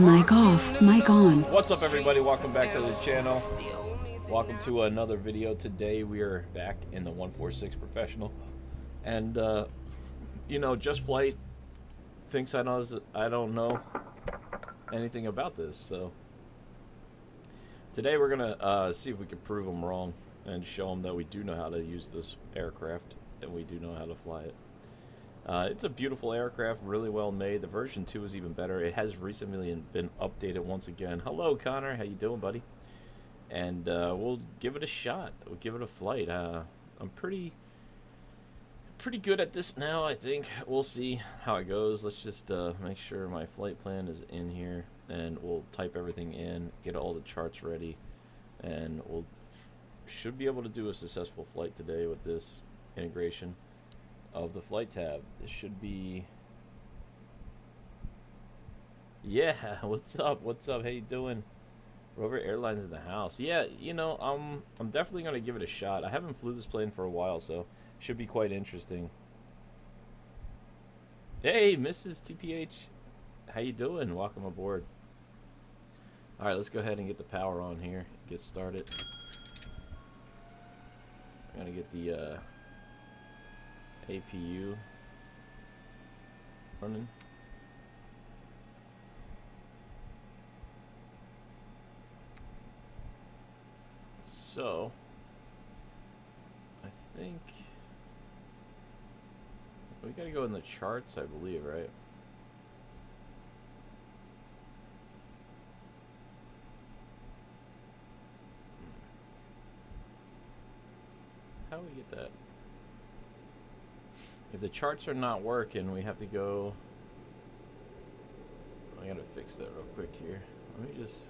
Mic off, mic on. What's up, everybody? Welcome back to the channel. Welcome to another video. Today we are back in the 146 Professional, and you know, Just Flight thinks I don't know anything about this. So today we're gonna see if we can prove them wrong and show them that we do know how to use this aircraft and we do know how to fly it. It's a beautiful aircraft, really well made. The version 2 is even better. It has recently been updated once again. Hello, Connor. How you doing, buddy? And we'll give it a shot. We'll give it a flight. I'm pretty good at this now, I think. We'll see how it goes. Let's just make sure my flight plan is in here, and we'll type everything in, get all the charts ready, and we'll should be able to do a successful flight today with this integration of the flight tab. This should be... Yeah, what's up? What's up? How you doing? Rover Airlines in the house. Yeah, you know, I'm definitely gonna give it a shot. I haven't flew this plane for a while, so should be quite interesting. Hey, Mrs. TPH, how you doing? Welcome aboard. All right, let's go ahead and get the power on here. Get started. I'm gonna get the APU running. So I think we gotta go in the charts, I believe, right? How do we get that? If the charts are not working, we have to go... I gotta fix that real quick here. Let me just...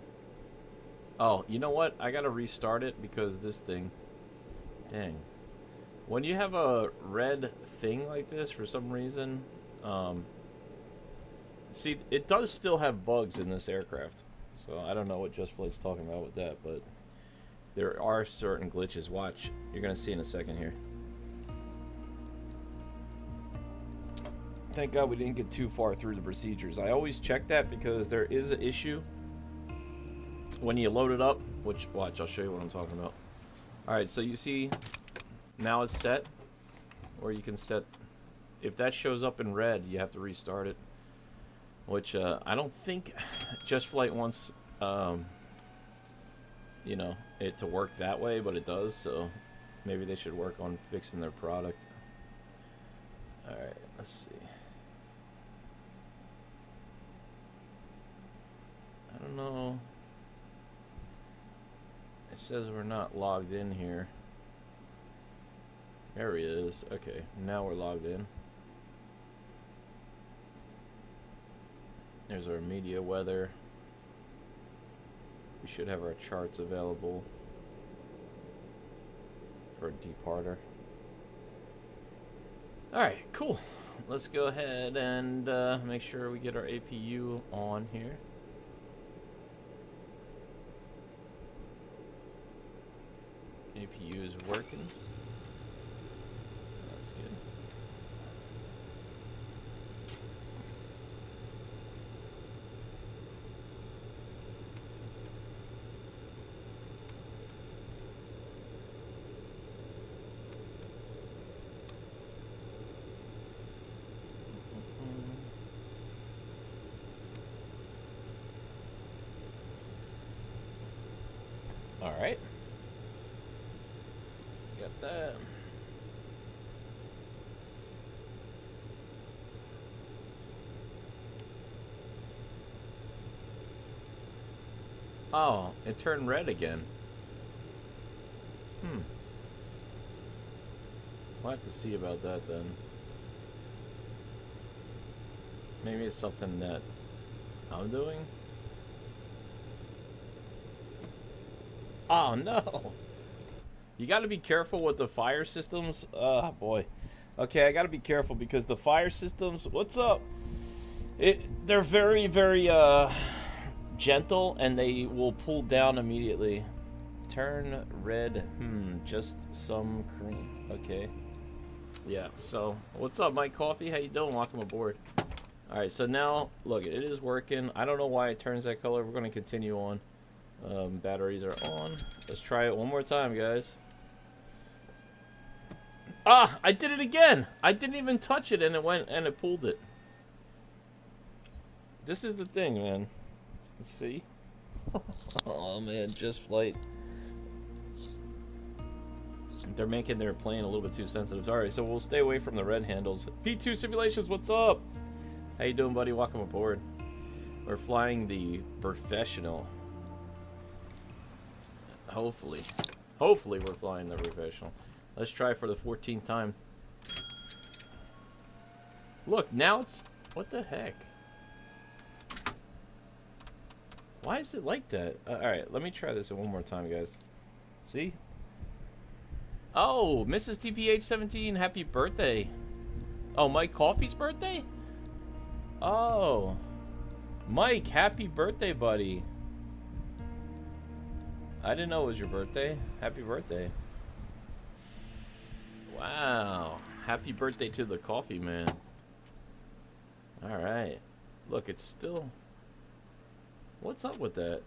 Oh, you know what? I gotta restart it because this thing... Dang. When you have a red thing like this, for some reason... See, it does still have bugs in this aircraft. So I don't know what Just Flight's talking about with that, but... There are certain glitches. Watch. You're gonna see in a second here. Thank God we didn't get too far through the procedures. I always check that because there is an issue when you load it up, which, watch, I'll show you what I'm talking about. Alright, so you see now it's set, or you can set, if that shows up in red, you have to restart it, which I don't think Just Flight wants, you know, it to work that way, but it does, so maybe they should work on fixing their product. Alright, let's see. I don't know. It says we're not logged in here. There he is. Okay, now we're logged in. There's our media weather. We should have our charts available for a departure. Alright, cool. Let's go ahead and make sure we get our APU on here. APU is working. That's good. All right. Got that. Oh, it turned red again. We'll have to see about that then. Maybe it's something that I'm doing. Oh no! You gotta be careful with the fire systems. Oh boy. Okay, I gotta be careful because the fire systems, what's up? They're very, very gentle, and they will pull down immediately. Turn red. Just some cream. Okay. Yeah, so what's up, Mike Coffee? How you doing? Welcome aboard. Alright, so now, look, it is working. I don't know why it turns that color. We're going to continue on. Batteries are on. Let's try it one more time, guys. Ah! I did it again! I didn't even touch it, and it went, and it pulled it. This is the thing, man. See? Oh, man, just flight. They're making their plane a little bit too sensitive. Alright, so we'll stay away from the red handles. P2 Simulations, what's up? How you doing, buddy? Welcome aboard. We're flying the Professional. Hopefully. Hopefully we're flying the Professional. Let's try for the 14th time. Look, now it's... What the heck? Why is it like that? Alright, let me try this one more time, guys. See? Oh, Mrs. TPH17, happy birthday. Oh, Mike Coffee's birthday? Oh. Mike, happy birthday, buddy. I didn't know it was your birthday. Happy birthday. Wow. Happy birthday to the coffee man. Alright. Look, it's still... What's up with that?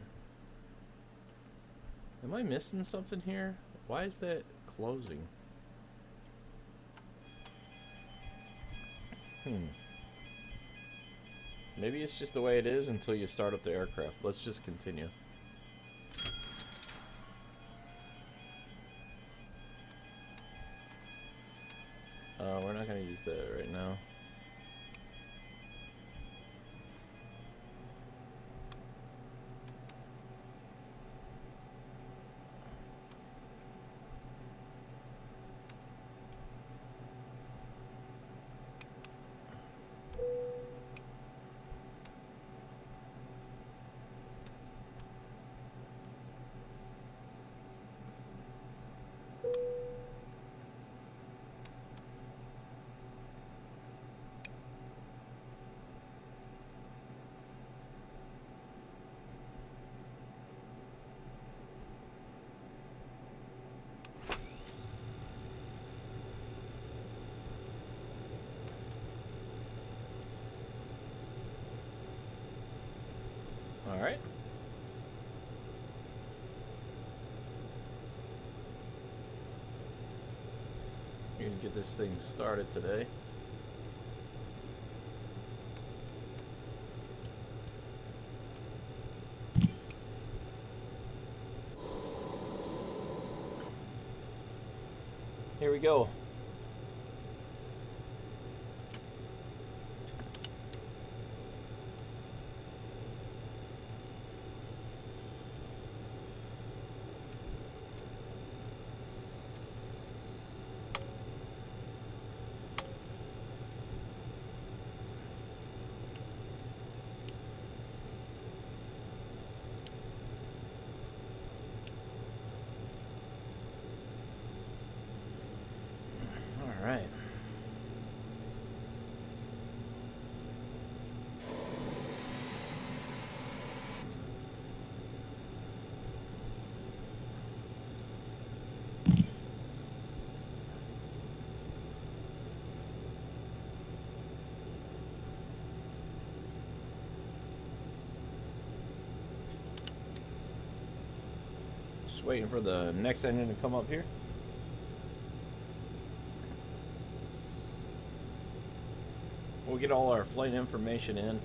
Am I missing something here? Why is that closing? Maybe it's just the way it is until you start up the aircraft. Let's just continue. We're not going to use that right now. Alright. We're gonna get this thing started today. Here we go. Alright. Just waiting for the next engine to come up here. We'll get all our flight information in.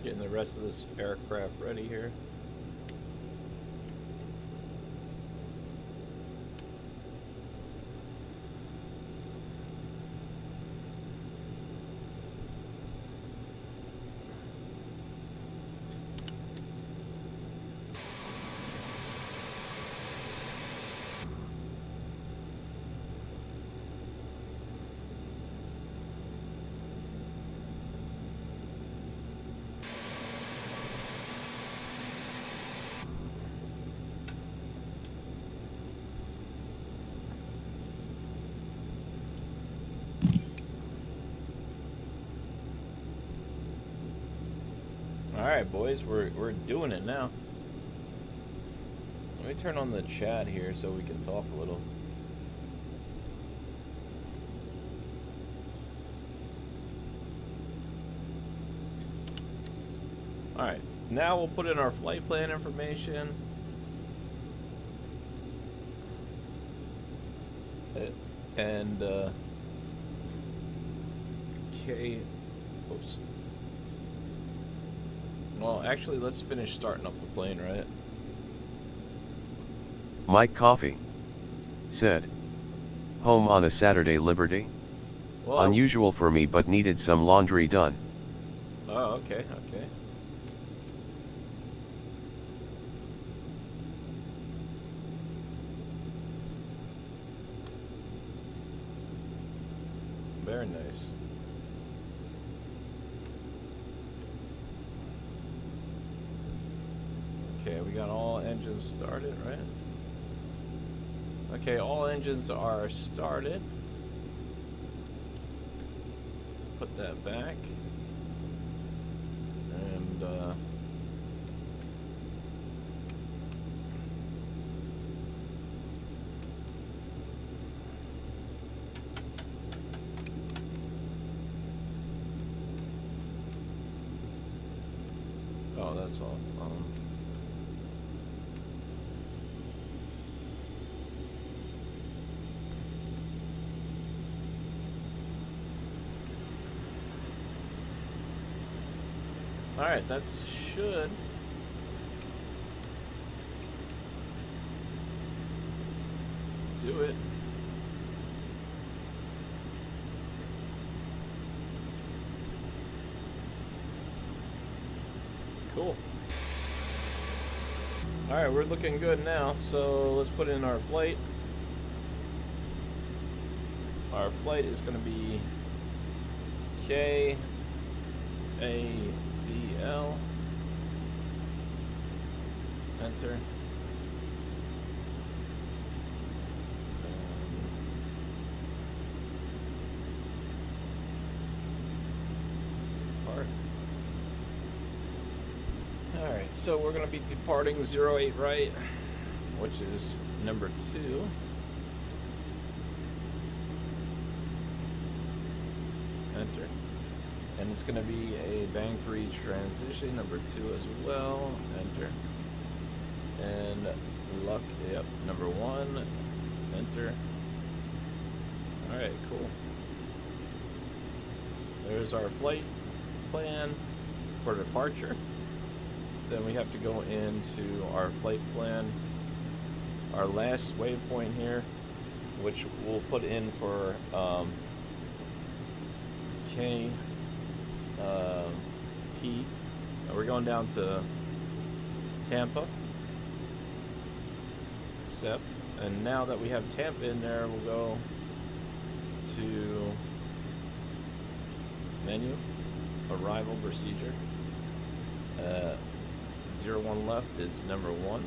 Getting the rest of this aircraft ready here. Alright, boys, we're doing it now. Let me turn on the chat here so we can talk a little. Alright, now we'll put in our flight plan information. And, oops. Well, actually, let's finish starting up the plane, right? Mike Coffee said, home on a Saturday, Liberty? Well, unusual for me, but needed some laundry done. Oh, okay, okay. Very nice. Okay, we got all engines started, right? Okay, all engines are started. Put that back. And, oh, that's all. Alright, that should do it. Cool. Alright, we're looking good now, so let's put in our flight. Our flight is going to be KATL. Enter. Depart. Alright, so we're going to be departing 08 right, which is number 2. Enter. And it's going to be a bang free transition, number 2 as well. Enter. And luck, yep, number 1. Enter. Alright, cool. There's our flight plan for departure. Then we have to go into our flight plan, our last waypoint here, which we'll put in for KP. We're going down to Tampa. Accept. And now that we have Tampa in there, we'll go to menu, arrival procedure. 01 left is number 1.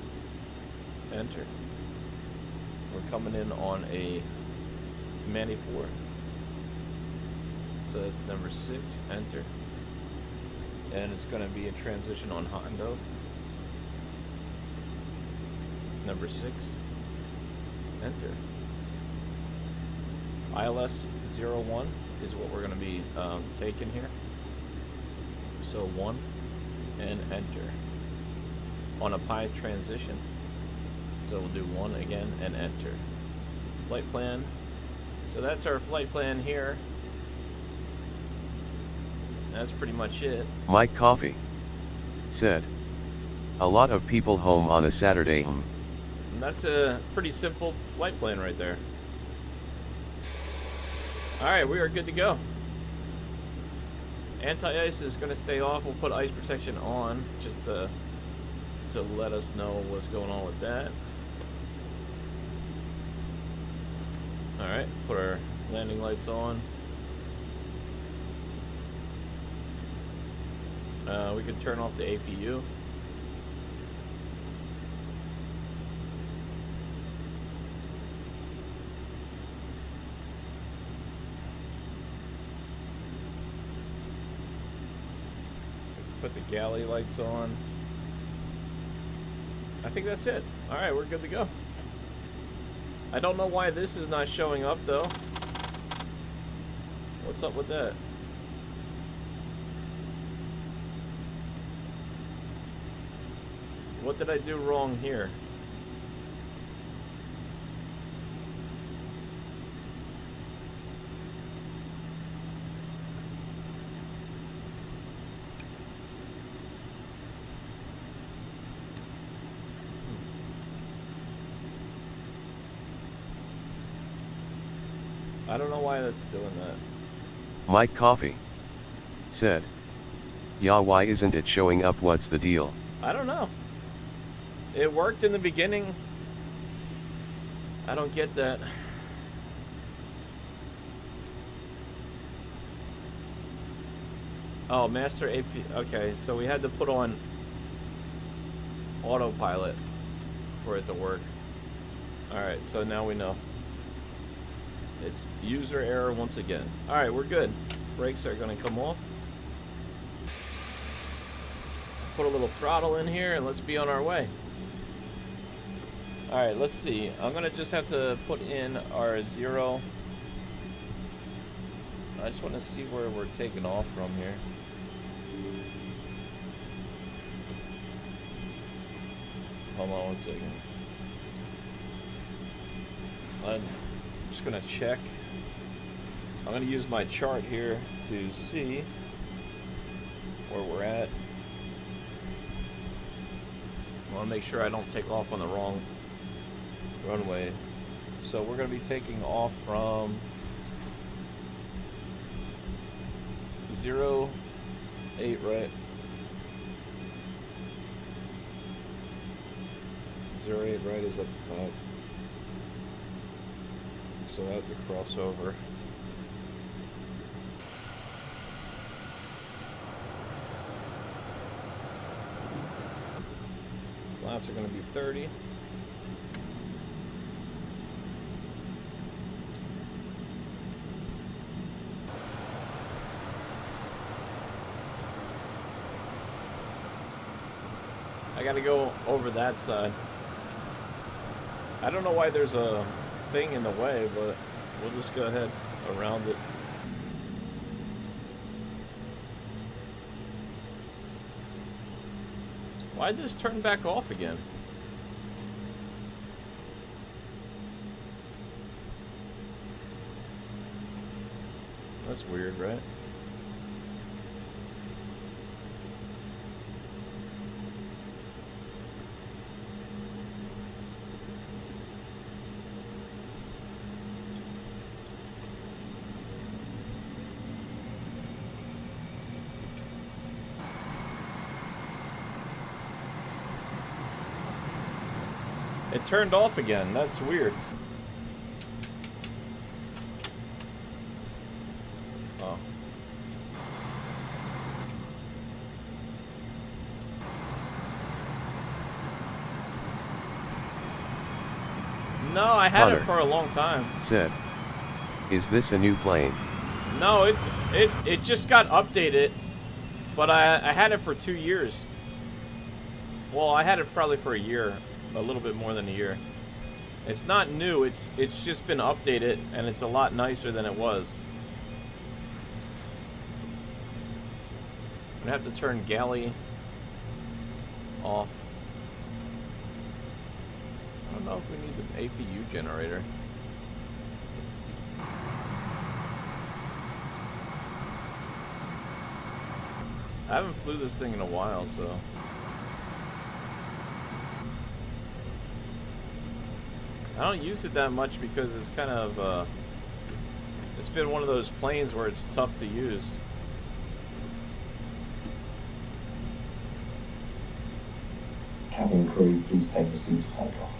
Enter. We're coming in on a Manny 4. So that's number 6. Enter. And it's going to be a transition on Hondo. Number 6. Enter. ILS 01 is what we're going to be taking here. So 1 and enter. On a pies transition. So we'll do 1 again and enter. Flight plan. So that's our flight plan here. That's pretty much it. Mike Coffee said. A lot of people home on a Saturday. And that's a pretty simple flight plan right there. Alright, we are good to go. Anti-ice is going to stay off. We'll put ice protection on just to let us know what's going on with that. Alright, put our landing lights on. We could turn off the APU. Put the galley lights on. I think that's it. Alright, we're good to go. I don't know why this is not showing up though. What's up with that? What did I do wrong here? I don't know why that's doing that. Mike Coffee said. Yeah, why isn't it showing up? What's the deal? I don't know. It worked in the beginning. I don't get that. Oh, master AP. Okay, so we had to put on autopilot for it to work. Alright, so now we know. It's user error once again. Alright, we're good. Brakes are going to come off. Put a little throttle in here and let's be on our way. Alright, let's see. I'm going to just have to put in our 0. I just want to see where we're taking off from here. Hold on one second. I'm just going to check. I'm going to use my chart here to see where we're at. I want to make sure I don't take off on the wrong runway. So we're going to be taking off from 08, right? 08 right is up the top. So I have to cross over. Flaps are going to be 30. I got to go over that side. I don't know why there's a thing in the way, but we'll just go ahead around it. Why did this turn back off again? That's weird, right? It turned off again. That's weird. Oh. No, I had Connor it for a long time. said. Is this a new plane? No, it just got updated, but I had it for 2 years. Well, I had it probably for a year. A little bit more than a year. It's not new, it's just been updated and it's a lot nicer than it was. I'm gonna have to turn galley off. I don't know if we need an APU generator. I haven't flew this thing in a while, so. I don't use it that much because it's kind of, it's been one of those planes where it's tough to use. Cabin crew, please take your seats for takeoff.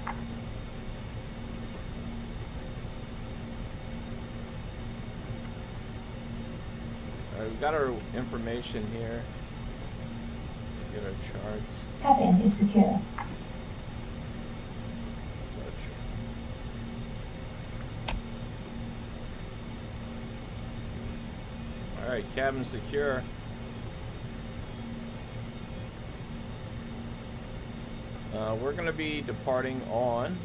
Alright, we've got our information here. Get our charts. Cabin is secure. Alright, cabin secure. We're going to be departing on...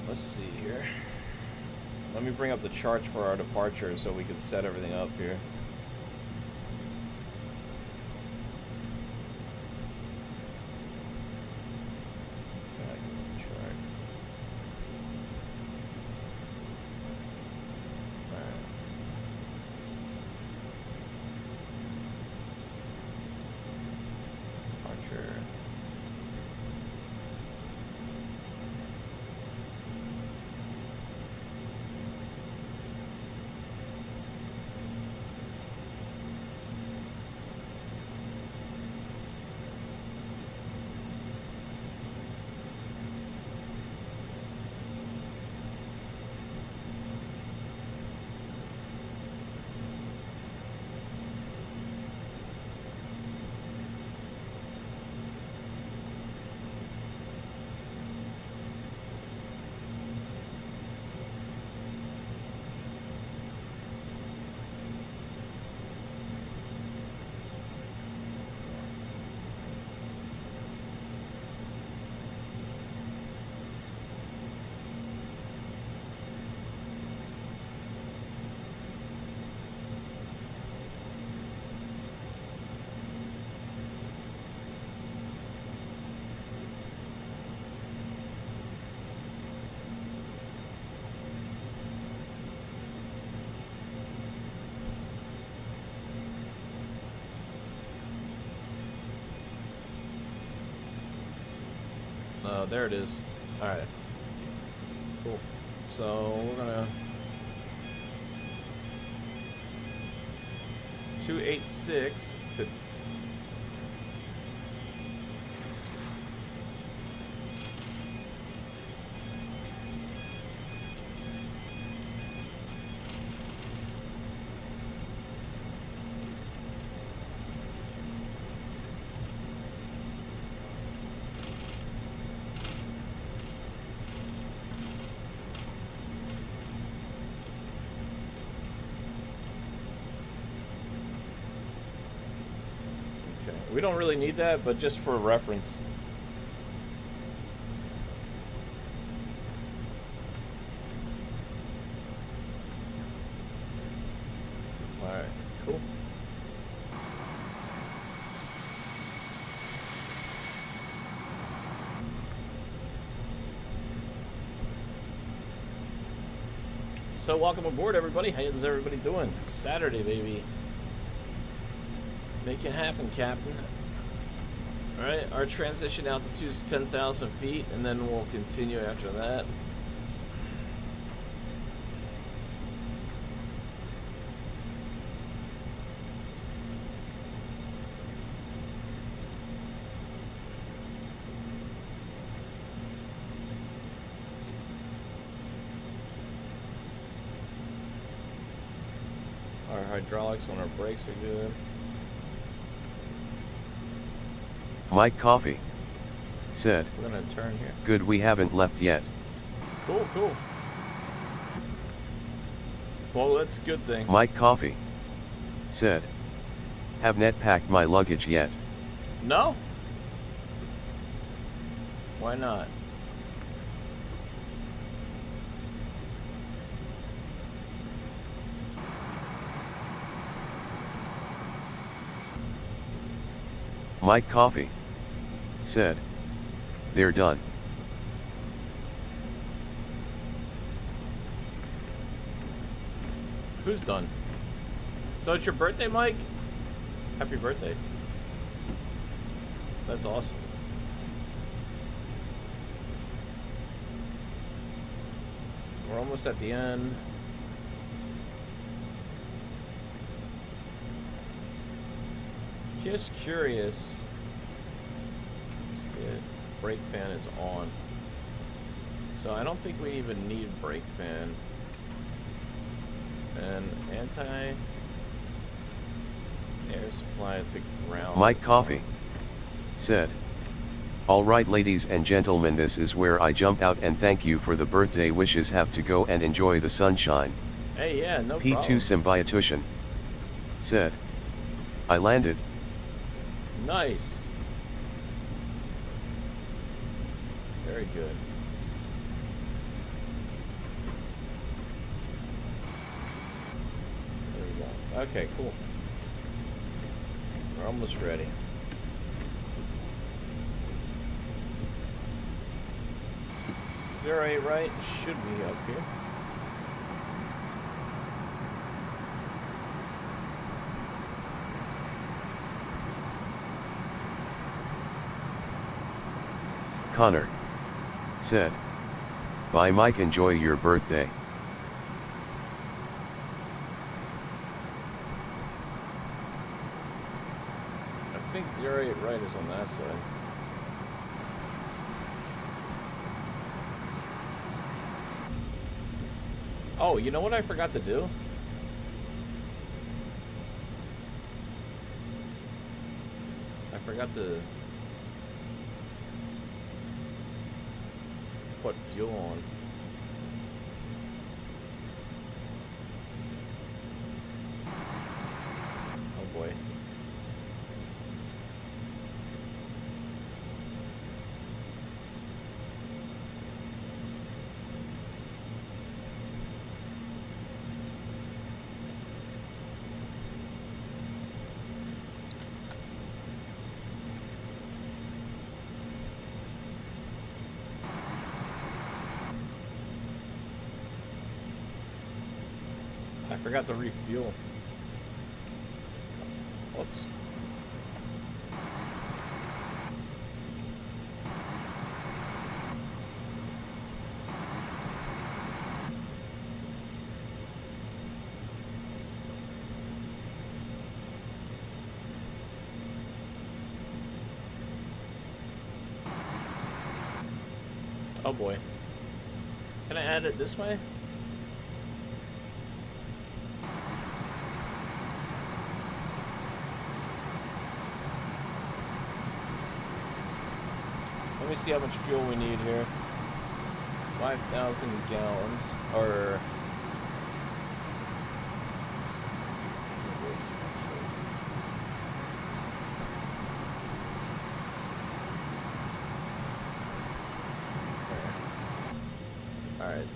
Let's see here. Let me bring up the charts for our departure so we can set everything up here. There it is. Alright. Cool. So, we're gonna... 286 to... We don't really need that, but just for reference. Alright, cool. So welcome aboard, everybody. How's everybody doing? Saturday, baby. Make it happen, Captain. Alright, our transition altitude is 10,000 feet, and then we'll continue after that. Our hydraulics on our brakes are good. Mike Coffee said, We're gonna turn here. good we haven't left yet. Cool, cool. Well, that's a good thing. Mike Coffee said, have net packed my luggage yet? No? Why not? Mike Coffee said, they're done. Who's done? So it's your birthday, Mike? Happy birthday. That's awesome. We're almost at the end. Just curious. Let's get brake fan is on. So I don't think we even need brake fan. And anti-air supply to ground. Mike Coffee said, "Alright ladies and gentlemen, this is where I jump out and thank you for the birthday wishes. Have to go and enjoy the sunshine." Hey, yeah, no P2 problem. Symbiotution said, "I landed." Nice. Very good. There we go. Okay, cool. We're almost ready. Zero 08 right should be up here. Connor said, "Bye Mike, enjoy your birthday." I think 08 right is on that side. Oh, you know what I forgot to do? I forgot to put fuel on. Oh boy. I forgot to refuel. Whoops. Oh boy. Can I add it this way? Let me see how much fuel we need here. 5,000 gallons, or... Alright.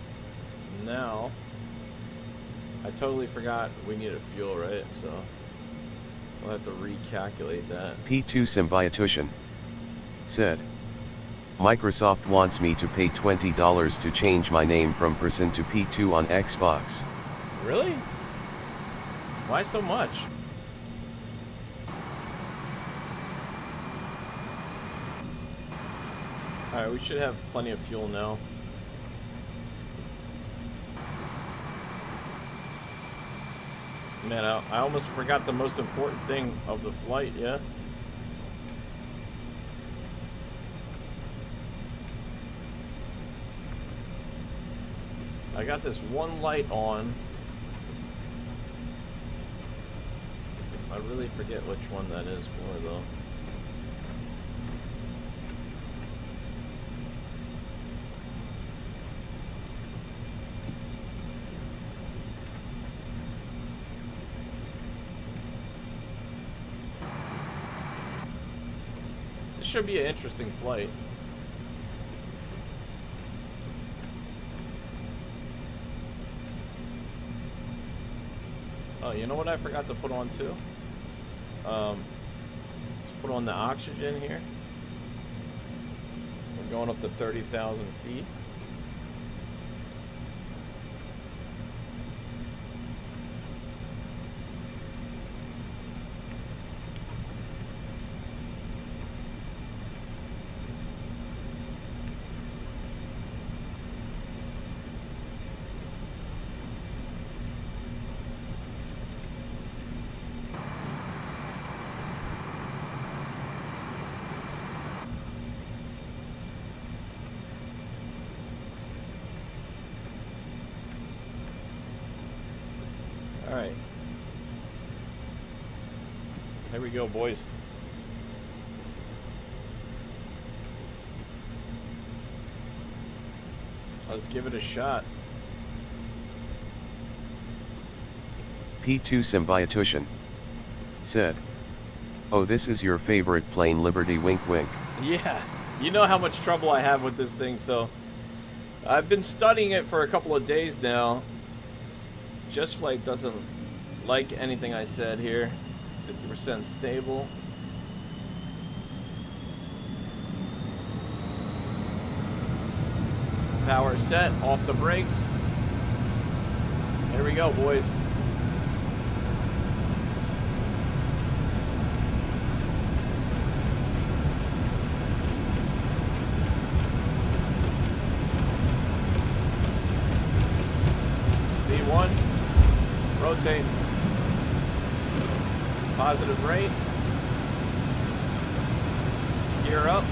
Now, I totally forgot we needed fuel, right? So, we'll have to recalculate that. P2 Symbiotution said, "Microsoft wants me to pay $20 to change my name from Person to P2 on Xbox." Really? Why so much? Alright, we should have plenty of fuel now. Man, I almost forgot the most important thing of the flight, yeah? I got this one light on. I really forget which one that is for, though. This should be an interesting flight. Oh, you know what I forgot to put on too? Let's put on the oxygen here. We're going up to 30,000 feet. we go, boys. Let's give it a shot. P2 Symbiotution said, "Oh, this is your favorite plane, Liberty, wink wink." Yeah, you know how much trouble I have with this thing, so I've been studying it for a couple of days now. Just Flight doesn't like anything I said here. 50% stable. Power set, off the brakes. Here we go, boys. V1, rotate. Positive rate. Gear up.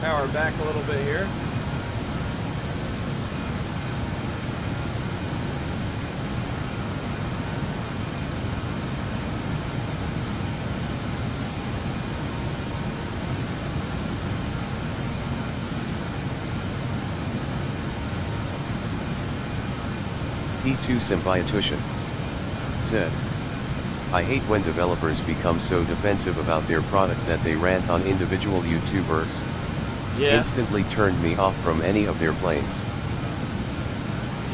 Power back a little bit here. P2 Symbiotution said, "I hate when developers become so defensive about their product that they rant on individual YouTubers. Yeah. Instantly turned me off from any of their planes."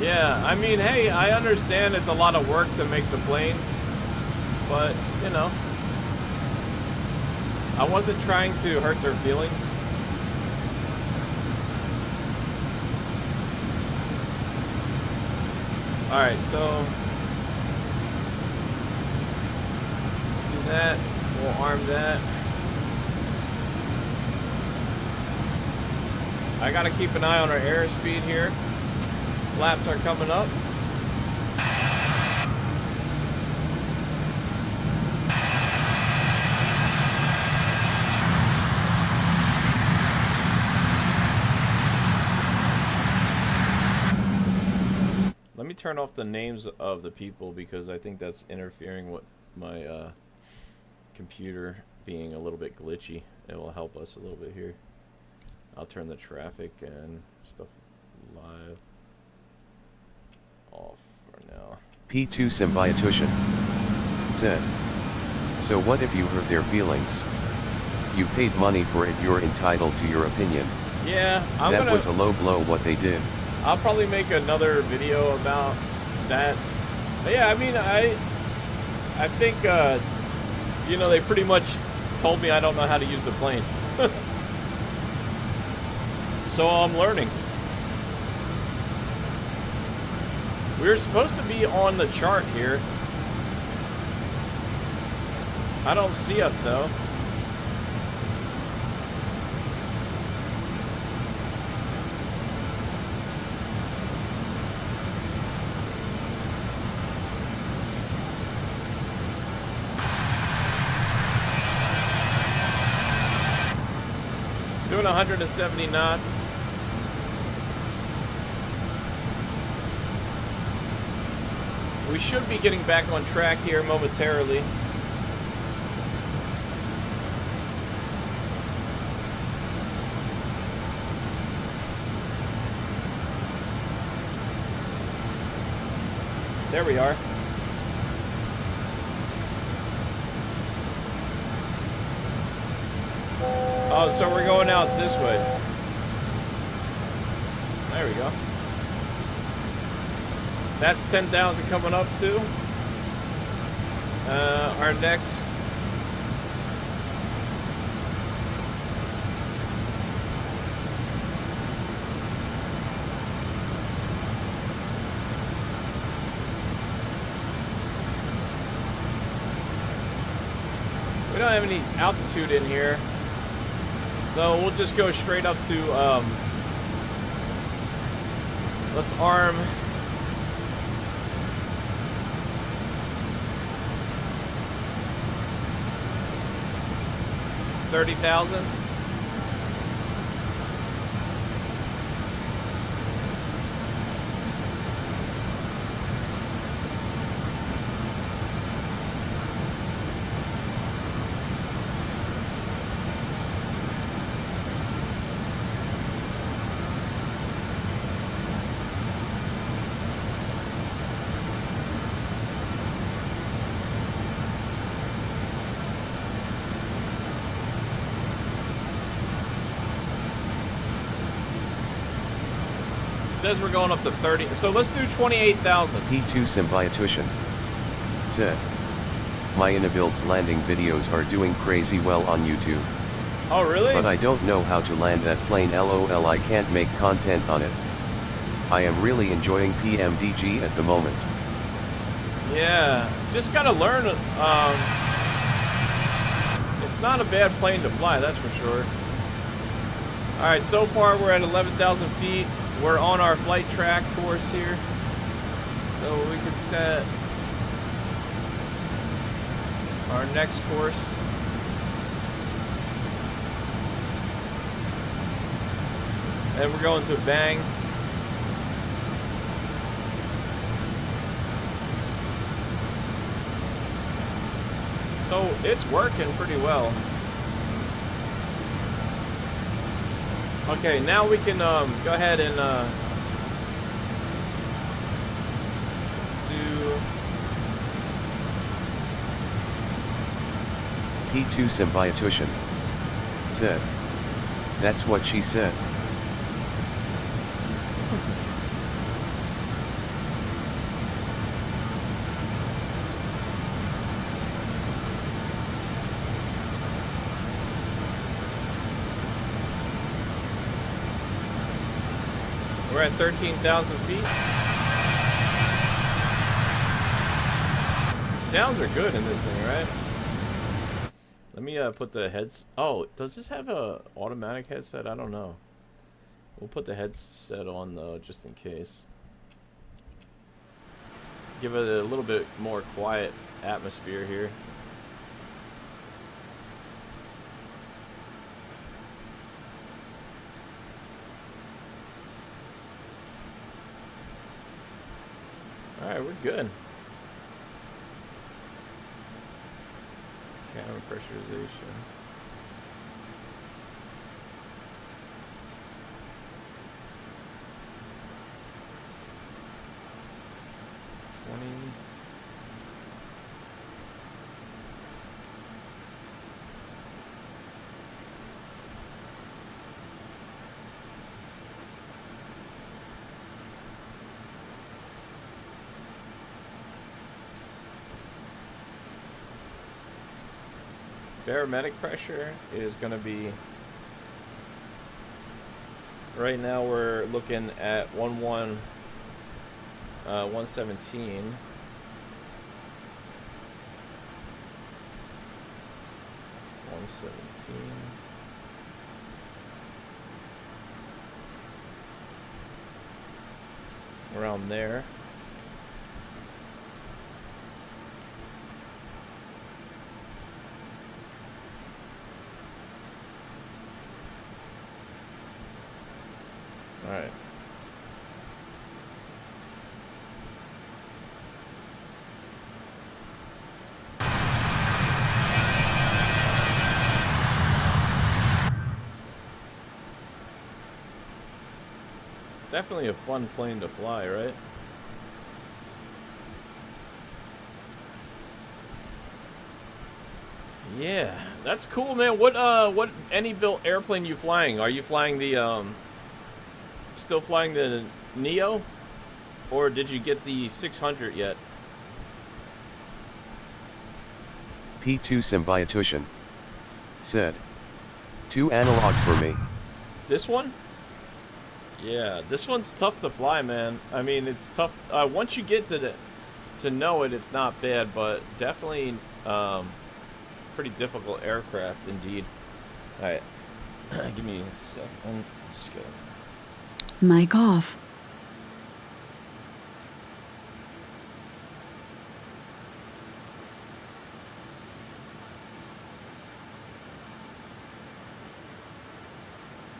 Yeah, I mean, hey, I understand it's a lot of work to make the planes, but, you know, I wasn't trying to hurt their feelings. Alright, so do that, we'll arm that. I gotta keep an eye on our airspeed here. Flaps are coming up. Let me turn off the names of the people because I think that's interfering with my computer being a little bit glitchy. It will help us a little bit here. I'll turn the traffic and stuff live off for now. P2 Symbiotution said, "So what if you hurt their feelings? You paid money for it, you're entitled to your opinion." Yeah, That was a low blow what they did. I'll probably make another video about that. But yeah, I mean, I think, you know, they pretty much told me I don't know how to use the plane. So I'm learning. We're supposed to be on the chart here. I don't see us though. Doing 170 knots. We should be getting back on track here momentarily. There we are. Oh, so we're going out this way. There we go. That's 10,000 coming up too. Our next we don't have any altitude in here. So we'll just go straight up to, let's arm. 30,000. Says we're going up to 30. So let's do 28,000. P2 Symbiotution said, my Inabuilds landing videos are doing crazy well on YouTube. Oh, really? But I don't know how to land that plane, lol. I can't make content on it. I am really enjoying PMDG at the moment. Yeah, just gotta learn. It's not a bad plane to fly, that's for sure. Alright, so far we're at 11,000 feet. We're on our flight track course here. So we could set our next course. And we're going to bang. So it's working pretty well. Okay, now we can go ahead and do P2 Symbiotution said, that's what she said. We're at 13,000 feet. Sounds are good in this thing, right? Let me put the heads. Oh, does this have a automatic headset? I don't know. We'll put the headset on though, just in case. Give it a little bit more quiet atmosphere here. Alright, we're good. Camera pressurization. Barometric pressure is going to be, right now we're looking at 117. 117. Around there. All right. Definitely a fun plane to fly, right? Yeah, that's cool, man. What any built airplane you flying? Are you flying the still flying the Neo, or did you get the 600 yet? P2 Symbiotution said, too analog for me. This one? Yeah, this one's tough to fly, man. I mean, it's tough. Once you get to know it, it's not bad, but definitely pretty difficult aircraft indeed. All right, give me a second. Just go. Mic off.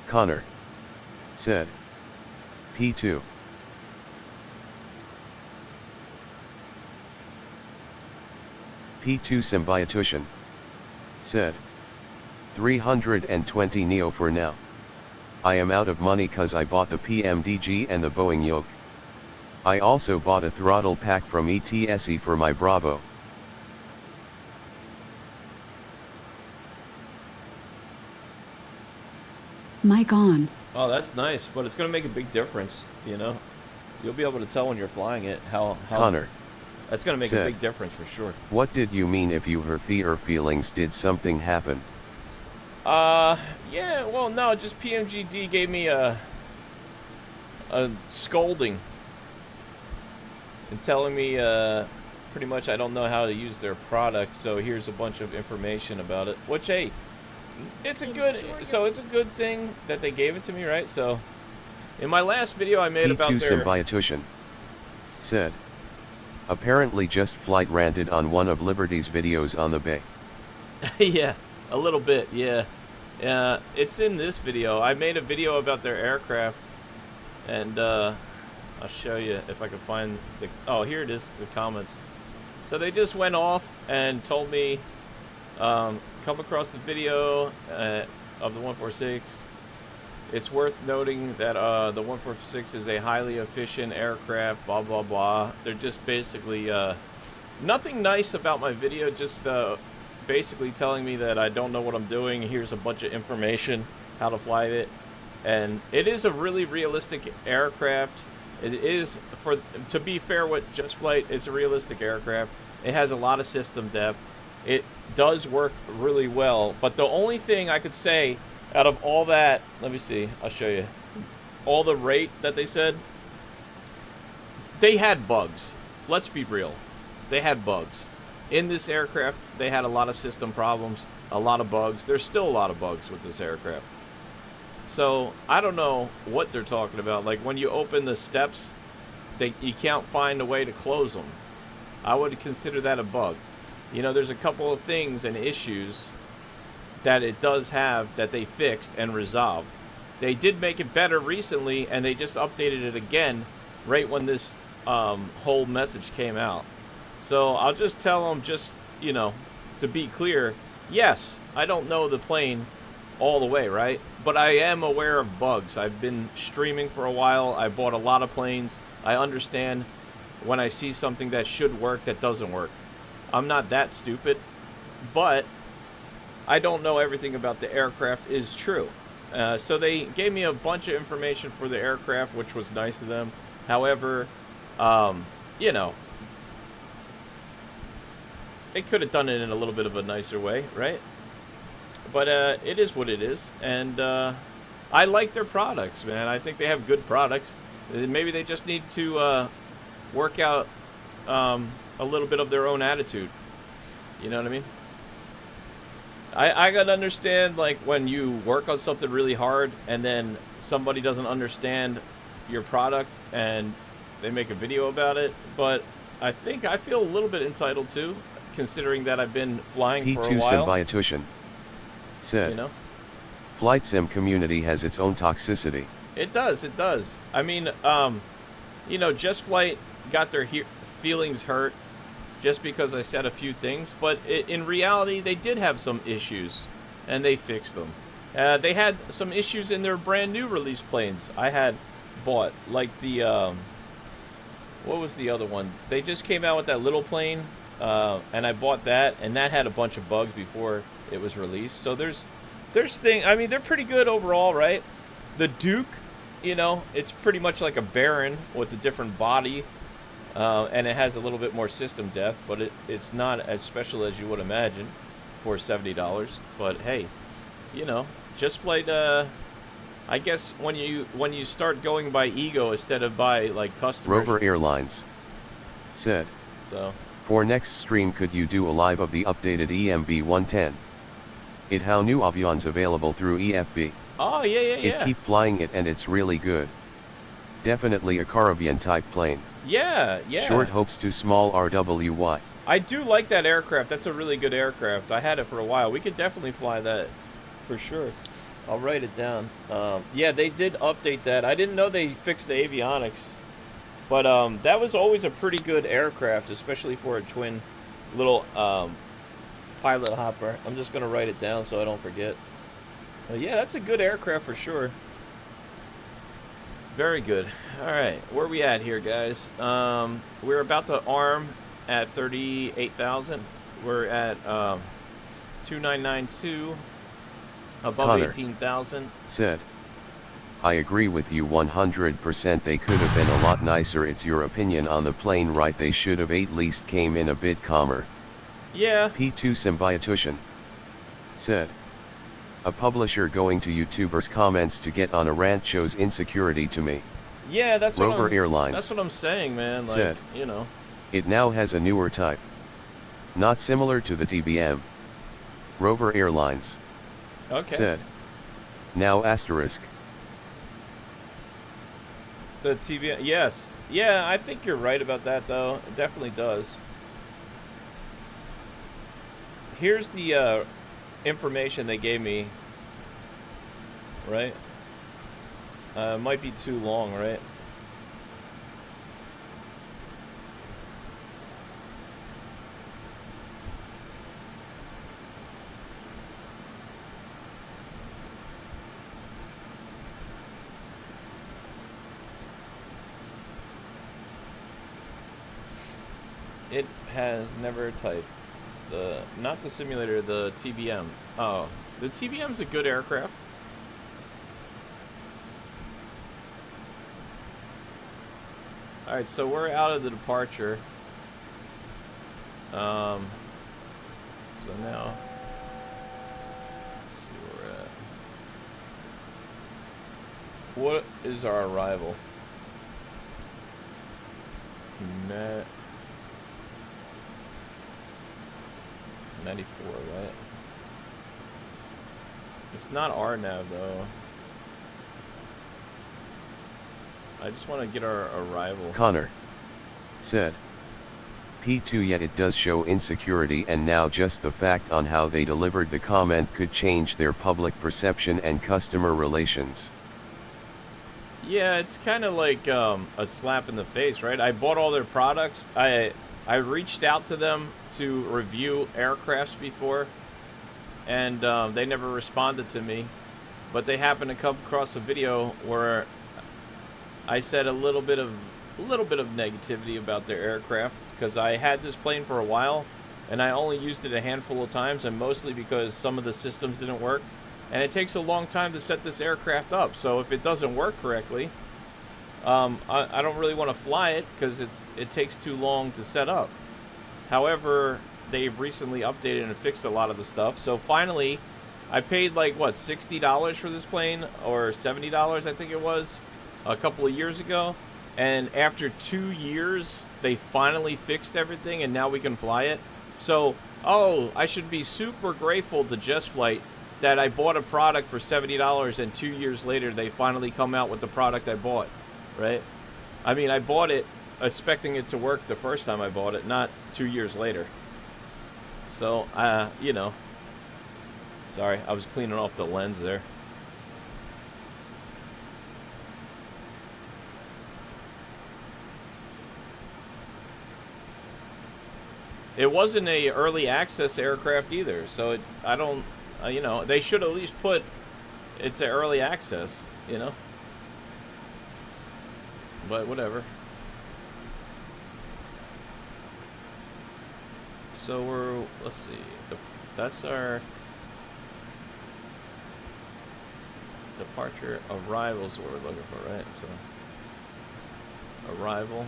Connor said, P2. P2 Symbiotution said, 320 Neo for now. I am out of money cause I bought the PMDG and the Boeing yoke. I also bought a throttle pack from ETSE for my Bravo. Mic on. Oh, that's nice, but it's going to make a big difference, you know? You'll be able to tell when you're flying it how Connor that's going to make said, a big difference for sure. What did you mean if you hurt their feelings? Did something happen? Yeah, well, no, just PMGD gave me a scolding and telling me pretty much I don't know how to use their product, so here's a bunch of information about it, which, hey, it's a good thing that they gave it to me, right? So in my last video I made about P2 their Symbiotution said, apparently just flight ranted on one of Liberty's videos on the bay. yeah, a little bit, yeah. It's in this video. I made a video about their aircraft, and I'll show you if I can find the... Oh, here it is, the comments. So they just went off and told me, come across the video of the 146. It's worth noting that the 146 is a highly efficient aircraft, blah, blah, blah. They're just basically... nothing nice about my video, just... basically telling me that I don't know what I'm doing. Here's a bunch of information, how to fly it. And it is a really realistic aircraft. It is, to be fair with Just Flight, it's a realistic aircraft. It has a lot of system depth. It does work really well. But the only thing I could say out of all that, let me see, I'll show you. All the rate that they said, they had bugs. Let's be real. They had bugs. In this aircraft, they had a lot of system problems, a lot of bugs. There's still a lot of bugs with this aircraft. So, I don't know what they're talking about. Like, when you open the steps, you can't find a way to close them. I would consider that a bug. You know, there's a couple of things and issues that it does have that they fixed and resolved. They did make it better recently, and they just updated it again right when this whole message came out. So I'll just tell them, just, you know, to be clear, yes, I don't know the plane all the way, right? But I am aware of bugs. I've been streaming for a while. I bought a lot of planes. I understand when I see something that should work that doesn't work. I'm not that stupid, but I don't know everything about the aircraft is true. So they gave me a bunch of information for the aircraft, which was nice of them. However, you know, they could have done it in a little bit of a nicer way, right? But it is what it is, and I like their products, man. I think they have good products. Maybe they just need to work out a little bit of their own attitude. You know what I mean? I gotta understand, like, when you work on something really hard and then somebody doesn't understand your product and they make a video about it, but I think I feel a little bit entitled to, considering that I've been flying for a P2 while. Symbiotution said, You know? Flight sim community has its own toxicity. It does, it does. I mean, you know, Just Flight got their feelings hurt just because I said a few things, but in reality, they did have some issues, and they fixed them. They had some issues in their brand new release planes I had bought, like the, what was the other one? They just came out with that little plane, and I bought that, and that had a bunch of bugs before it was released. So there's I mean, they're pretty good overall, right? The Duke, you know, it's pretty much like a Baron with a different body, and it has a little bit more system depth, but it's not as special as you would imagine for $70. But hey, you know, Just Flight, I guess when you start going by ego instead of by, like, customers. Rover Airlines said, So for next stream, could you do a live of the updated EMB 110? It how new avions available through EFB. oh yeah. It keep flying it and it's really good. Definitely a Caribbean type plane. Yeah. Short hopes to small RWY. I do like that aircraft. That's a really good aircraft. I had it for a while. We could definitely fly that for sure. I'll write it down. Yeah, they did update that. I didn't know they fixed the avionics, but that was always a pretty good aircraft, especially for a twin little pilot hopper. I'm just gonna write it down so I don't forget. Yeah, that's a good aircraft for sure. Very good. All right, where are we at here, guys? We're about to arm at 38,000. We're at 2992. Above Connor 18,000. Said, I agree with you 100%. They could have been a lot nicer. It's your opinion on the plane, right? They should have at least came in a bit calmer. Yeah. P2 Symbiotution said, a publisher going to YouTubers' comments to get on a rant shows insecurity to me. Yeah, that's Rover what Airlines that's what I'm saying, man. Like, said, you know, it now has a newer type, not similar to the TBM. Rover Airlines said, now asterisk. The TV, yes. Yeah, I think you're right about that, though. It definitely does. Here's the information they gave me, right? Might be too long, right? It has never typed. Not the simulator, the TBM. Oh, the TBM's a good aircraft. Alright, so we're out of the departure. So now, let's see where we're at. What is our arrival? 94, right? It's not RNAV though. I just want to get our arrival. Connor said, P2, yet it does show insecurity, and now just the fact on how they delivered the comment could change their public perception and customer relations. Yeah, it's kind of like a slap in the face, right? I bought all their products. I reached out to them to review aircrafts before, and they never responded to me. But they happened to come across a video where I said a little bit of negativity about their aircraft, because I had this plane for a while, and I only used it a handful of times, and mostly because some of the systems didn't work. And it takes a long time to set this aircraft up, so if it doesn't work correctly, I don't really want to fly it because it takes too long to set up. However, they've recently updated and fixed a lot of the stuff. So finally, I paid like what, $60 for this plane, or $70 I think it was, a couple of years ago. And after 2 years, they finally fixed everything, and now we can fly it. So, oh, I should be super grateful to Just Flight that I bought a product for $70, and 2 years later they finally come out with the product I bought, right? I mean, I bought it expecting it to work the first time I bought it, not 2 years later. So, you know, sorry, I was cleaning off the lens there. It wasn't a early access aircraft either, so I don't, you know, they should at least put it's an early access, you know. But whatever. So we're, let's see, that's our departure. Arrivals what we're looking for, right? So arrival.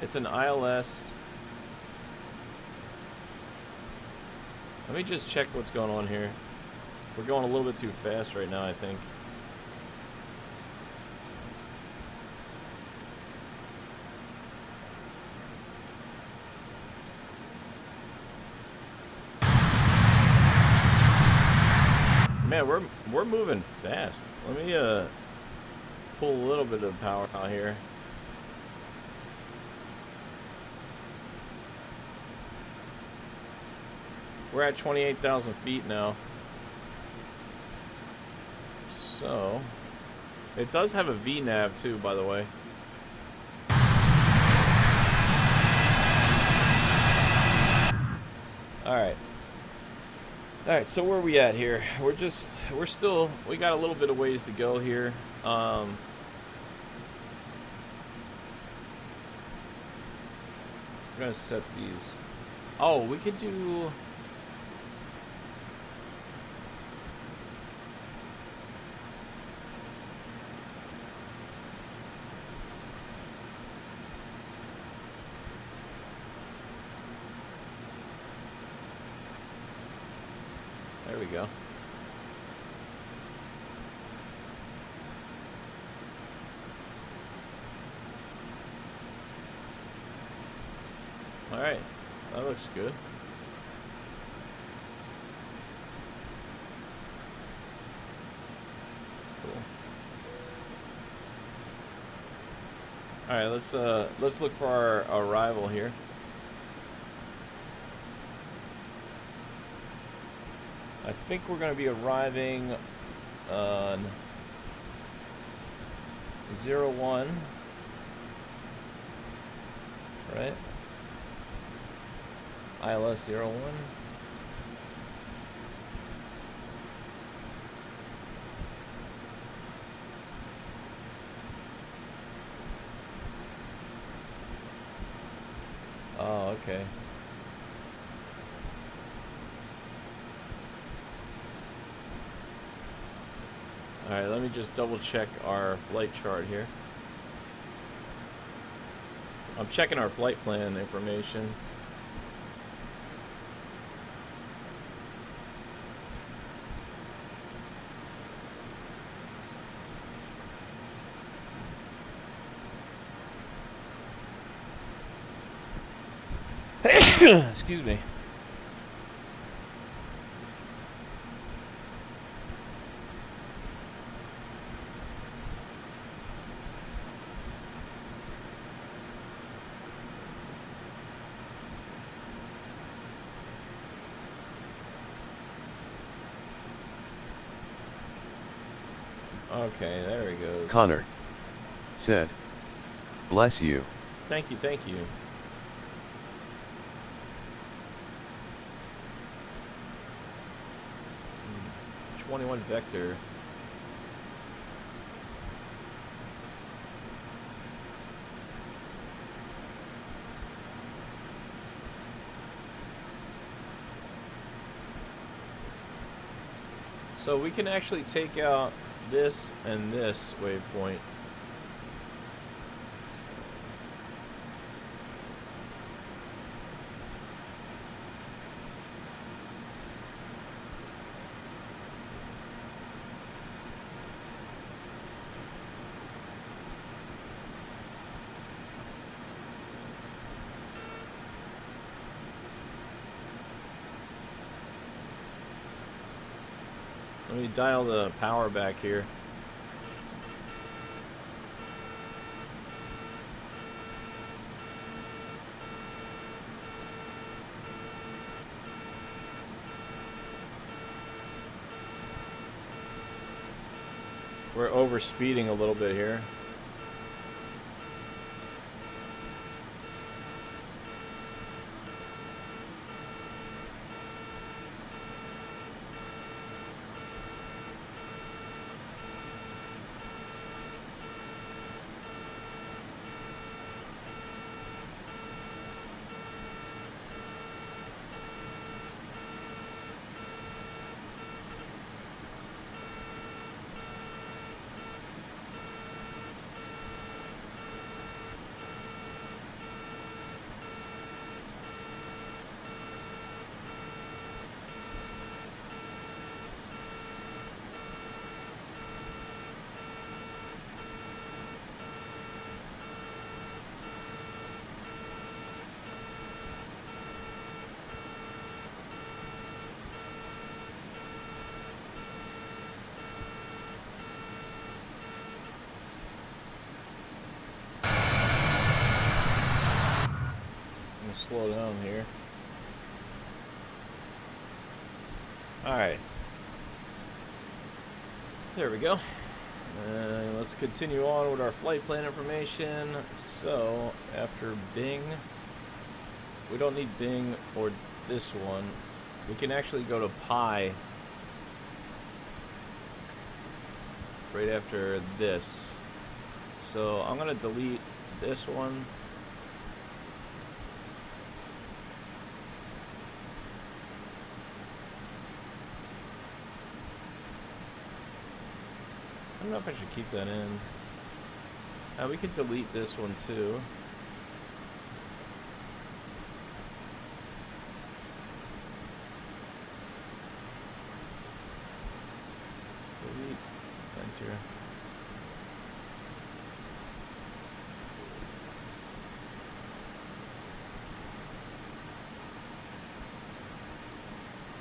It's an ILS. Let me just check what's going on here. We're going a little bit too fast right now, I think. Man, we're moving fast. Let me pull a little bit of power out here. We're at 28,000 feet now. So, it does have a VNAV too, by the way. Alright. Alright, so where are we at here? We got a little bit of ways to go here. I'm gonna set these. Oh, we could do. There we go. All right, that looks good. Cool. All right, let's look for our arrival here. I think we're going to be arriving on 01, right? ILS 01. Oh, okay. Alright, let me just double check our flight chart here. I'm checking our flight plan information. Excuse me. Okay, there he goes. Connor said, "Bless you." Thank you, thank you. Hmm. 21 vector. So we can actually take out this and this waypoint. Let me dial the power back here. We're over speeding a little bit here. Slow down here. Alright. There we go. Let's continue on with our flight plan information. So, after Bing, we don't need Bing or this one. We can actually go to Pi right after this. So, I'm going to delete this one. I don't know if I should keep that in. We could delete this one too. Delete, enter.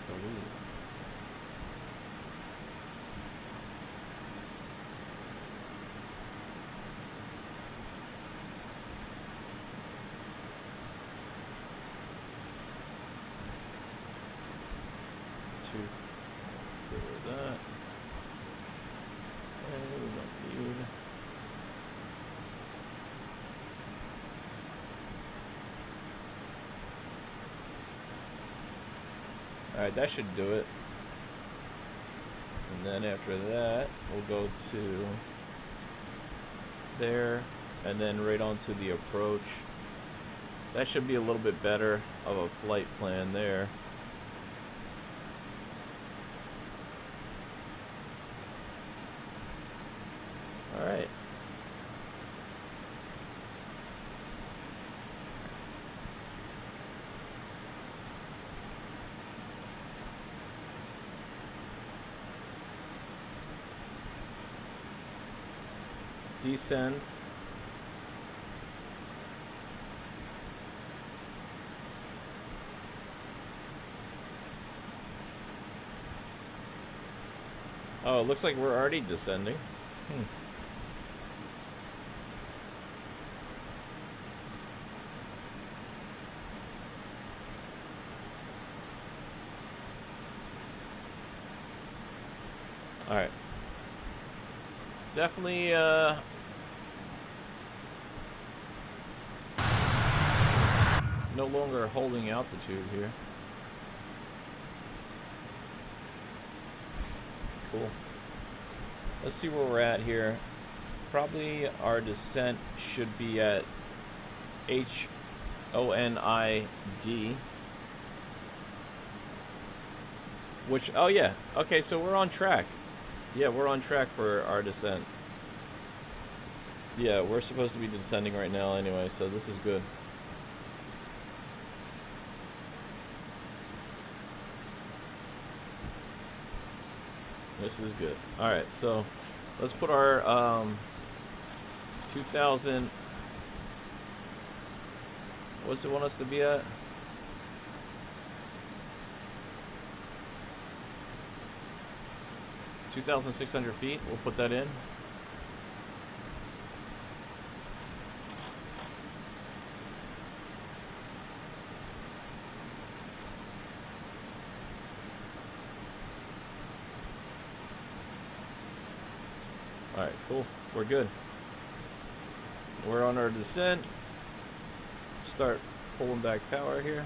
Delete. Get rid of that. And we don't need. Alright, that should do it. And then after that, we'll go to there, and then right onto the approach. That should be a little bit better of a flight plan there. Alright. Descend. Oh, it looks like we're already descending. Alright. Definitely, no longer holding altitude here. Cool. Let's see where we're at here. Probably our descent should be at HONID. Which, oh yeah, okay, so we're on track. Yeah, we're on track for our descent. Yeah, we're supposed to be descending right now anyway, so this is good. This is good. Alright, so let's put our 2000. What's it want us to be at? $2,600 feet. We'll put that in. Alright, cool. We're good. We're on our descent. Start pulling back power here.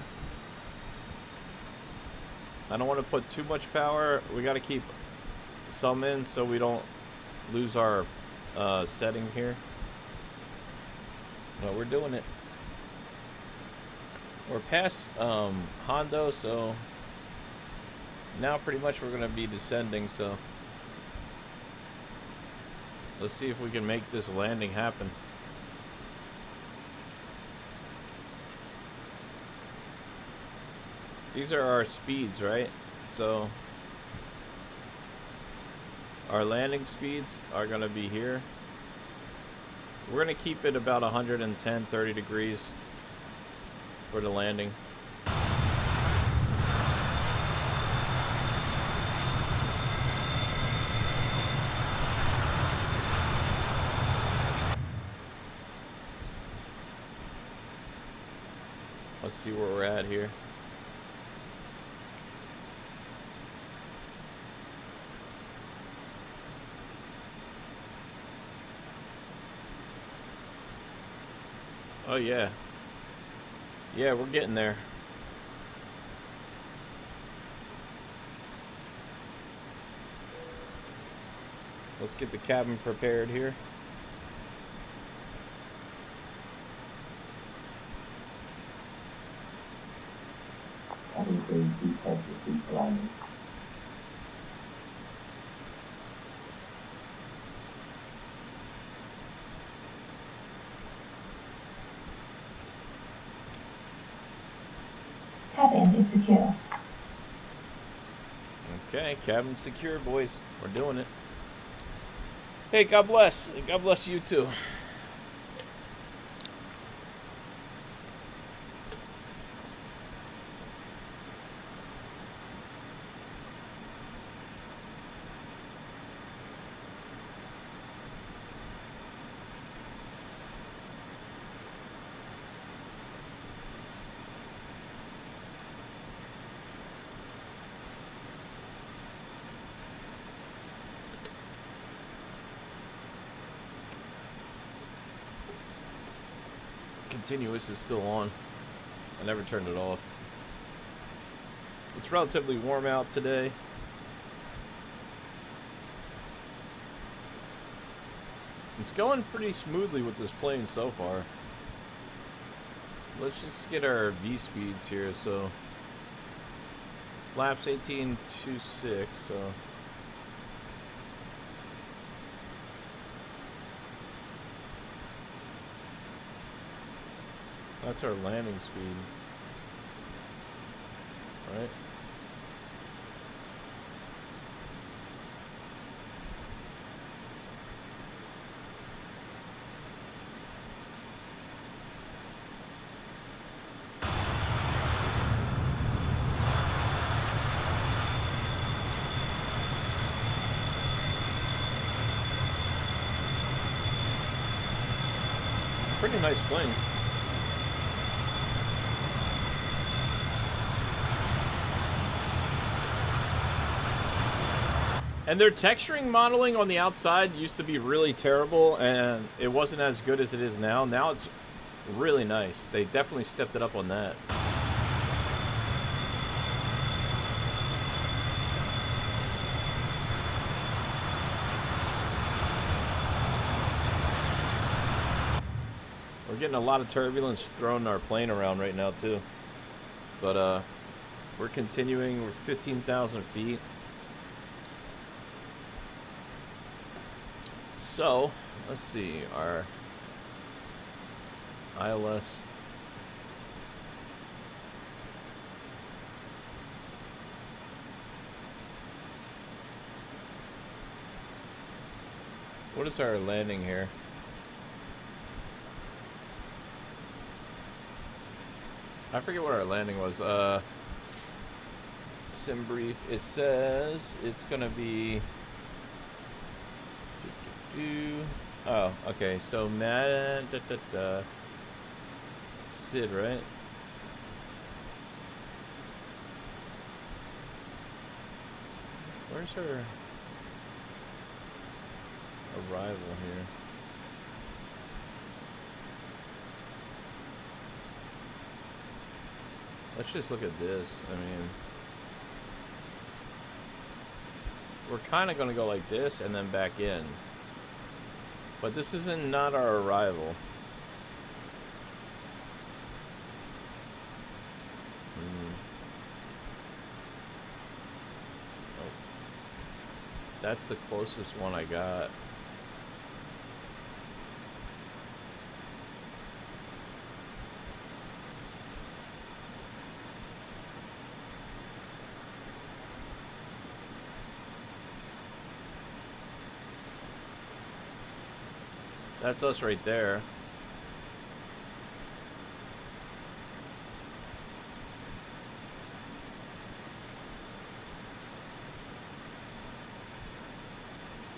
I don't want to put too much power. We got to keep some in so we don't lose our setting here. No, we're doing it. We're past Hondo, so now pretty much we're going to be descending, so let's see if we can make this landing happen. These are our speeds, right? So our landing speeds are going to be here. We're going to keep it about 110, 30 degrees for the landing. Let's see where we're at here. Oh, yeah. Yeah, we're getting there. Let's get the cabin prepared here. Cabin crew, please take your seat for landing. Cabin is secure. Okay, cabin secure, boys. We're doing it. Hey, God bless. God bless you too. Continuous is still on. I never turned it off. It's relatively warm out today. It's going pretty smoothly with this plane so far. Let's just get our V speeds here. So flaps 18.26, so that's our landing speed, right? Pretty nice plane. And their texturing modeling on the outside used to be really terrible, and it wasn't as good as it is now. Now it's really nice. They definitely stepped it up on that. We're getting a lot of turbulence throwing our plane around right now too. But we're continuing. We're 15,000 feet. So, let's see, our ILS. What is our landing here? I forget what our landing was. Sim brief. It says it's gonna be. Oh, okay. So Sid, right? Where's her arrival here? Let's just look at this. I mean, we're kind of going to go like this and then back in. But this isn't not our arrival. Oh. That's the closest one I got. That's us right there.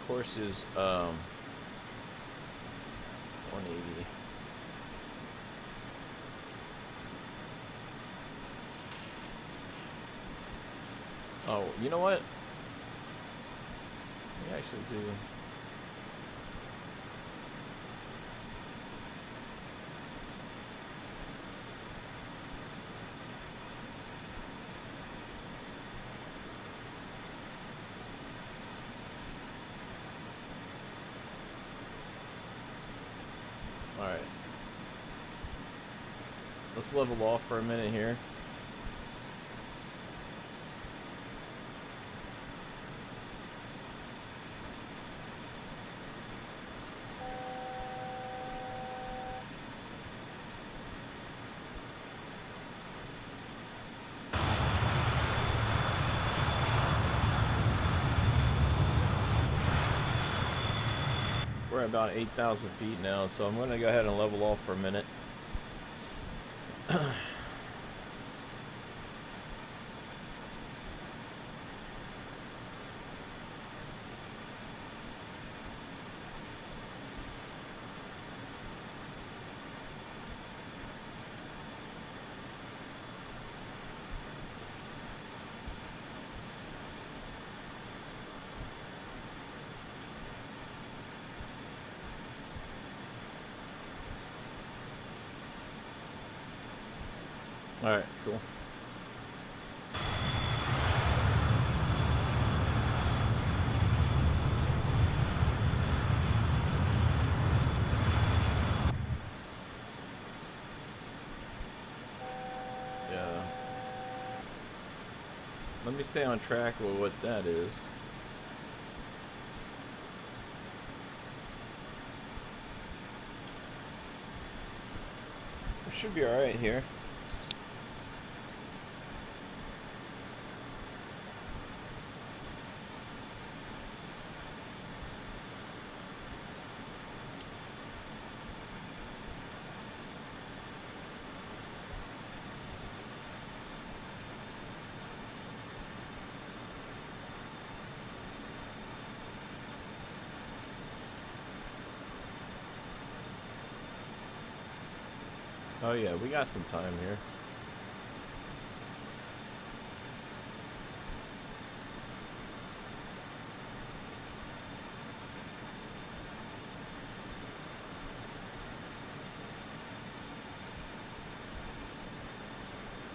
Course is 180. Oh, you know what? We actually do. Let's level off for a minute here. We're at about 8,000 feet now, so I'm going to go ahead and level off for a minute. Alright, cool. Yeah. Let me stay on track with what that is. We should be alright here. Oh yeah, we got some time here.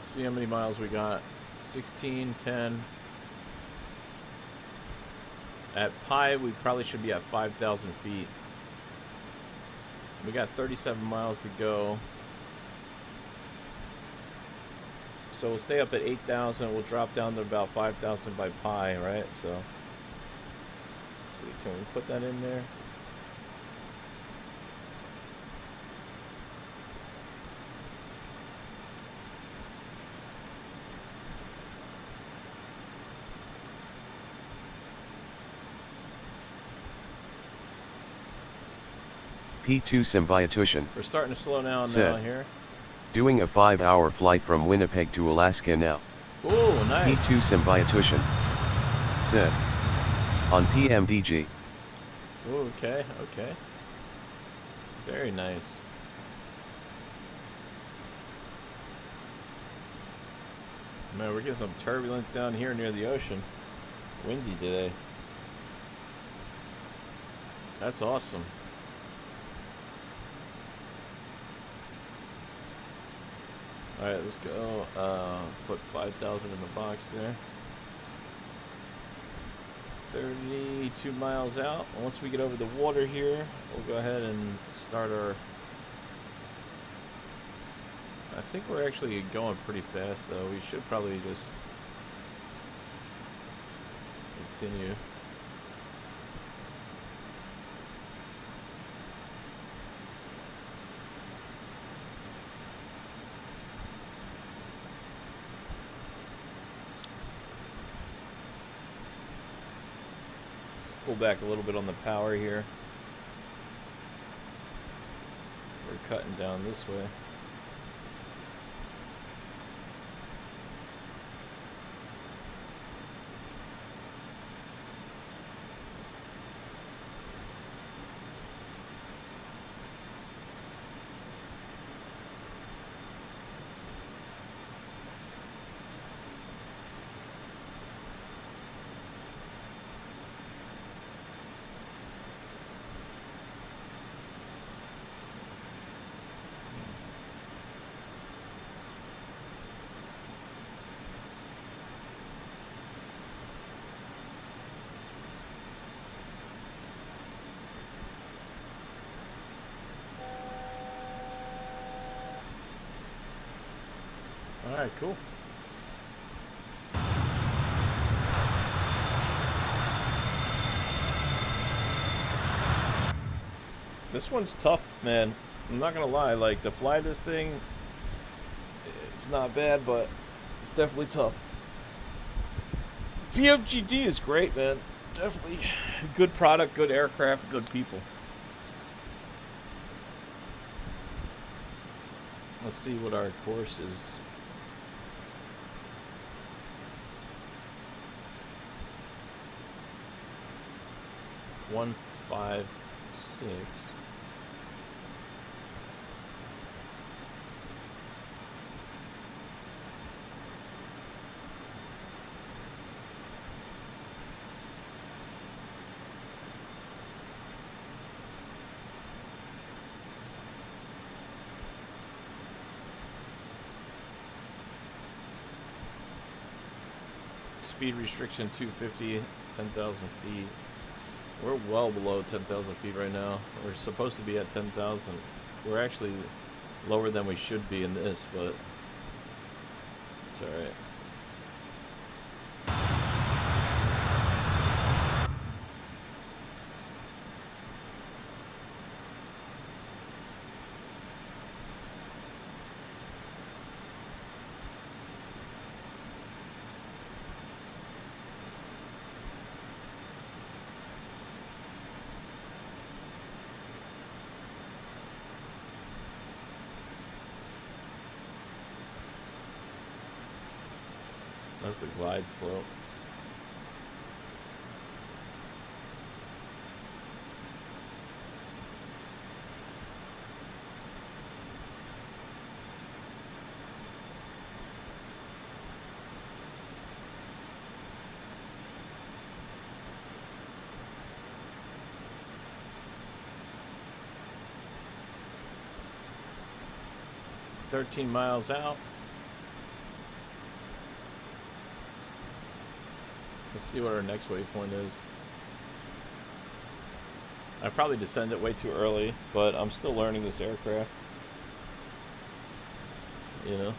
See how many miles we got. 16, 10. At Pi, we probably should be at 5,000 feet. We got 37 miles to go. So we'll stay up at 8,000. We'll drop down to about 5,000 by Pi, right? So let's see. Can we put that in there? P2 Symbiotution We're starting to slow down said, now here. doing a 5-hour flight from Winnipeg to Alaska now. Ooh, nice. P2 Symbiotution said, on PMDG. Ooh, okay, okay. Very nice. Man, we're getting some turbulence down here near the ocean. Windy today. That's awesome. Alright, let's go. Put 5,000 in the box there. 32 miles out. Once we get over the water here, we'll go ahead and start our... I think we're actually going pretty fast though. We should probably just continue. Pull back a little bit on the power here. We're cutting down this way. Alright, cool. This one's tough, man. I'm not gonna lie, like, to fly this thing, it's not bad, but it's definitely tough. PMGD is great, man. Definitely good product, good aircraft, good people. Let's see what our course is. One, 5, 6. Speed restriction 250, 10,000 feet. We're well below 10,000 feet right now. We're supposed to be at 10,000. We're actually lower than we should be in this, but it's alright. That's the glide slope. "13 miles out." Let's see what our next waypoint is. I probably descended way too early, but I'm still learning this aircraft. You know?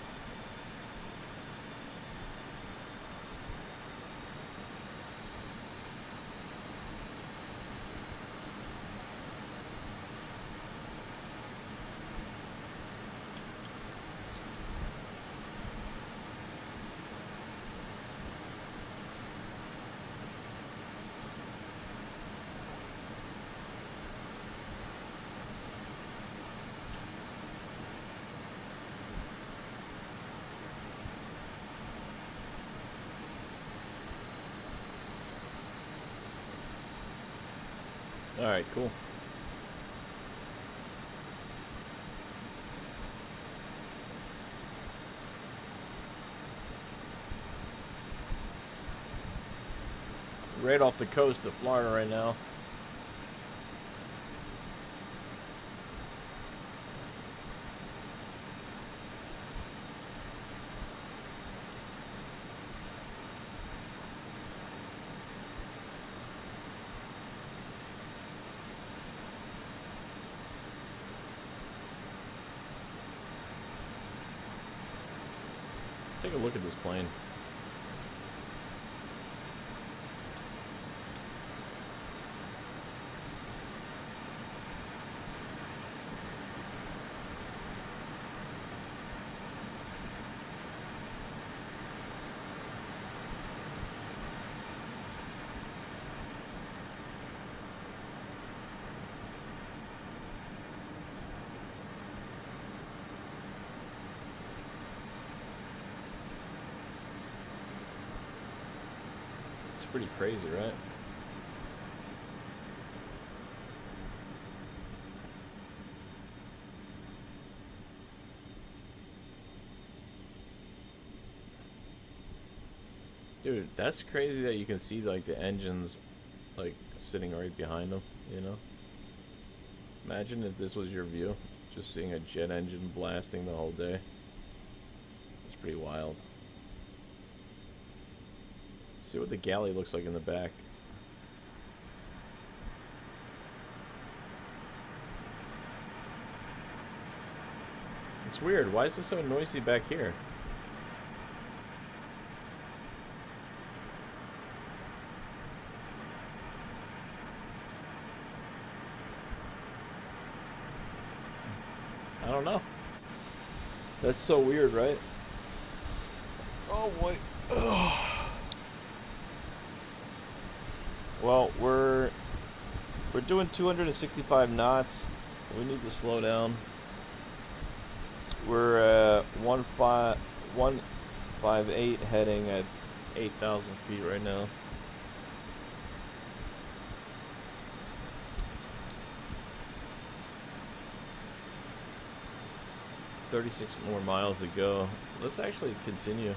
Alright, cool. Right off the coast of Florida right now. Take a look at this plane. Pretty crazy, right? Dude, that's crazy that you can see like the engines like sitting right behind them, you know? Imagine if this was your view, just seeing a jet engine blasting the whole day. It's pretty wild. See what the galley looks like in the back. It's weird. Why is it so noisy back here? don't know. That's so weird, right? Oh boy. Well, we're doing 265 knots. We need to slow down. We're at 158 heading at 8,000 feet right now. $36 more miles to go. Let's actually continue.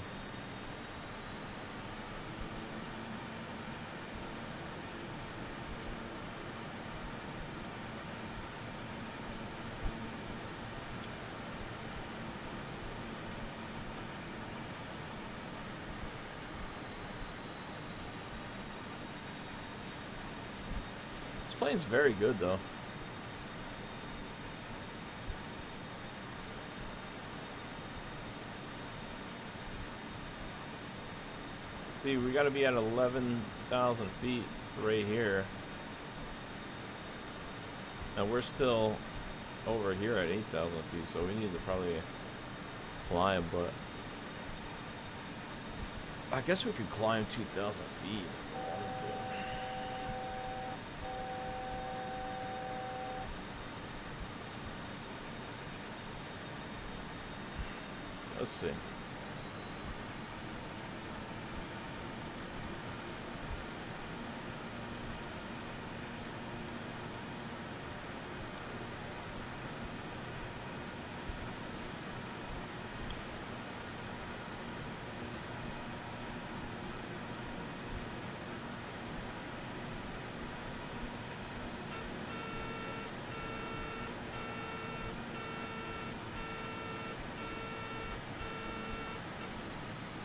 This plane's very good though. See, we got to be at 11,000 feet right here, and we're still over here at 8,000 feet, so we need to probably climb, but I guess we could climb 2,000 feet if we wanted to. Let's see.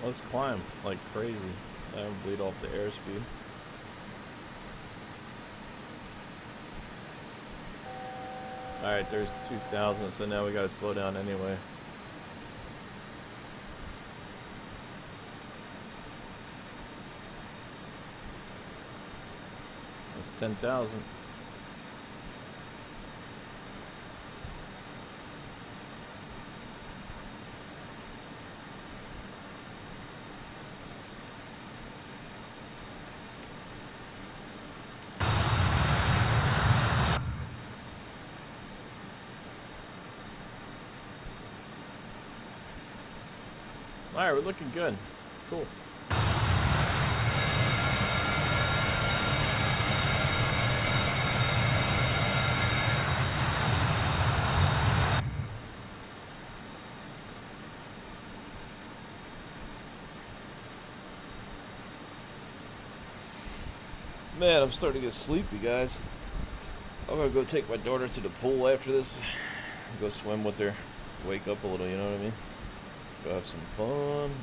Let's climb like crazy and bleed off the airspeed. Alright, there's 2,000, so now we gotta slow down anyway. That's 10,000. Alright, we're looking good. Cool. Man, I'm starting to get sleepy, guys. I'm gonna go take my daughter to the pool after this. Go swim with her. Wake up a little, you know what I mean? Go have some fun.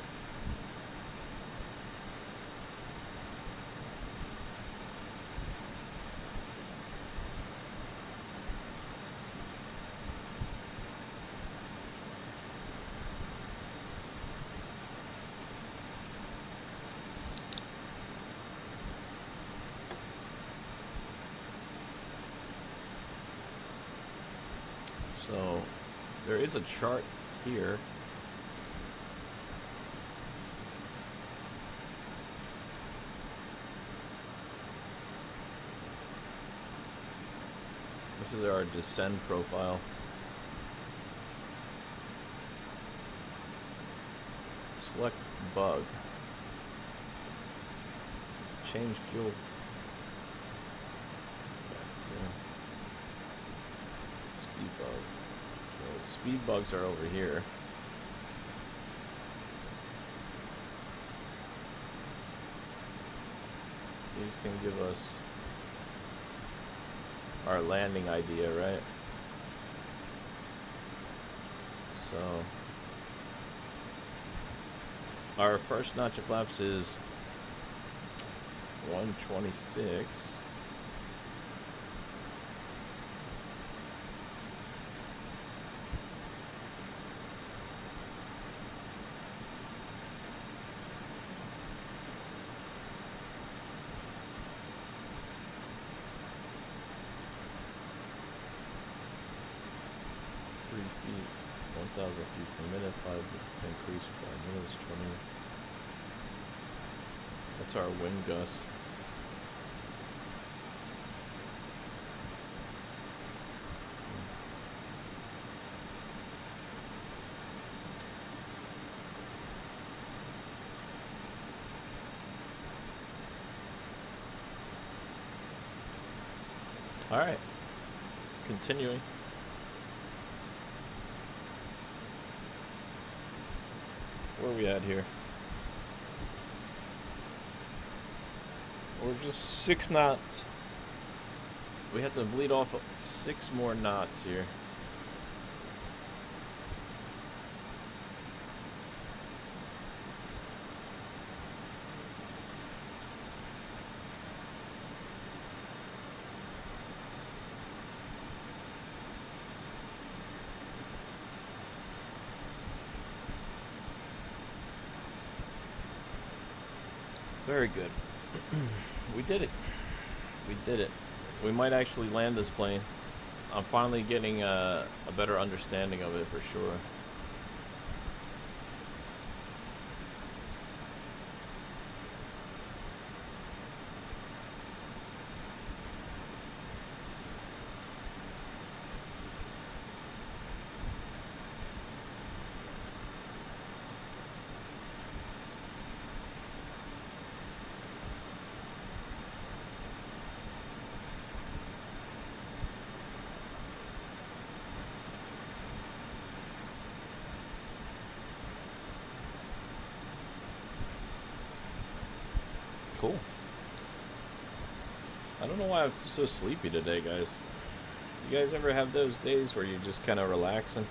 So, there is a chart here. This is our descend profile. Select bug. Change fuel. Yeah. Speed bug. Okay, speed bugs are over here. These can give us our landing idea, right? So our first notch of flaps is 126. Feet. miles a feet per minute, 5 increase per minute is 20. That's our wind gust. All right, continuing. Where are we at here? We're just 6 knots. We have to bleed off 6 more knots here. Very good. We did it. We did it. We might actually land this plane. I'm finally getting a better understanding of it for sure. Cool. I don't know why I'm so sleepy today, guys. You guys ever have those days where you're just kind of relaxing?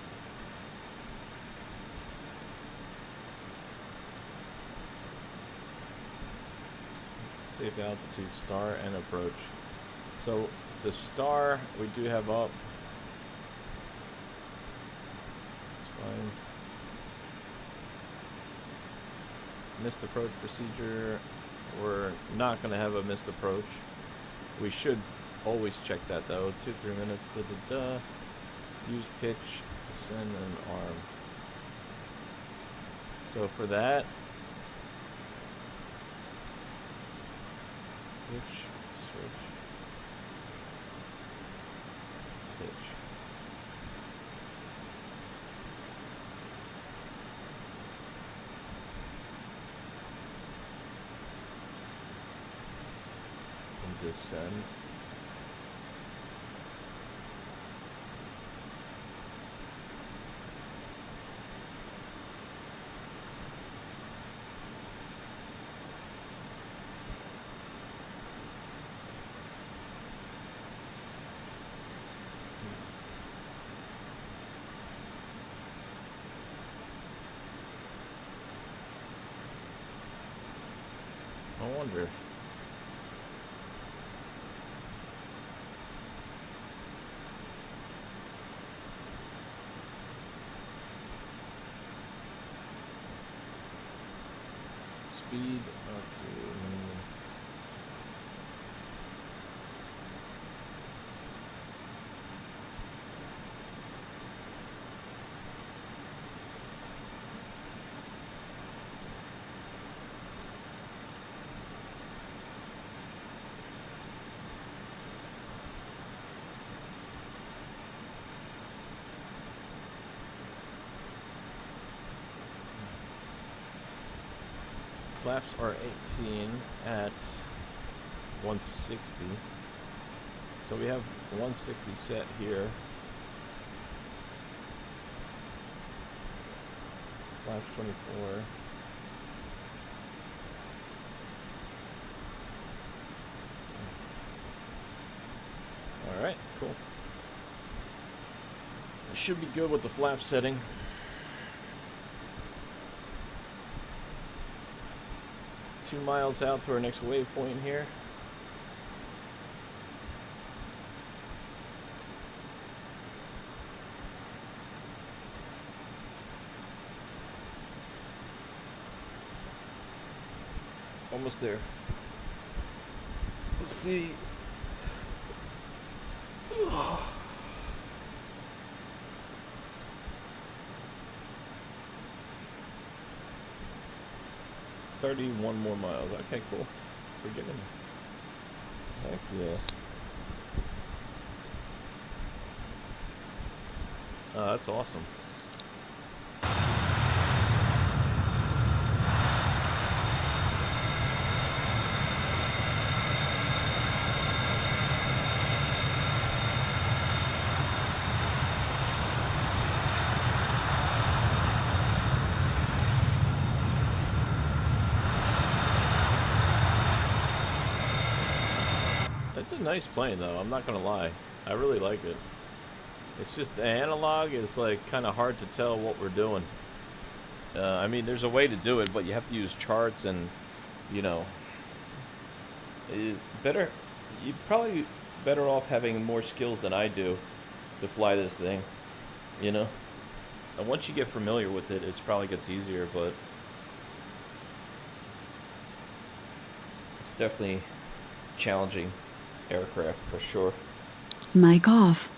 Safe altitude, star, and approach. So the star we do have up. It's fine. Missed approach procedure. We're not going to have a missed approach. We should always check that though. 2-3 minutes. Use pitch, descend, and arm. So for that, pitch, switch, pitch. Descend. I wonder. Speed, let's see. Flaps are 18 at 160. So we have 160 set here. Flaps 24. Alright, cool. I should be good with the flap setting. Two miles out to our next waypoint here. Almost there. Let's see. 31 more miles. Okay, cool. We're getting there. Heck yeah. That's awesome. It's a nice plane, though. I'm not gonna lie. I really like it. It's just the analog is like kind of hard to tell what we're doing. I mean, there's a way to do it, but you have to use charts and, you know, better. You're probably better off having more skills than I do to fly this thing, you know. And once you get familiar with it, it probably gets easier, but it's definitely challenging aircraft for sure. Mic off.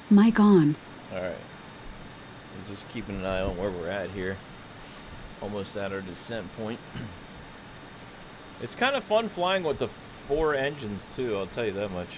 Mic on. Alright. I'm just keeping an eye on where we're at here. Almost at our descent point. It's kind of fun flying with the 4 engines too, I'll tell you that much.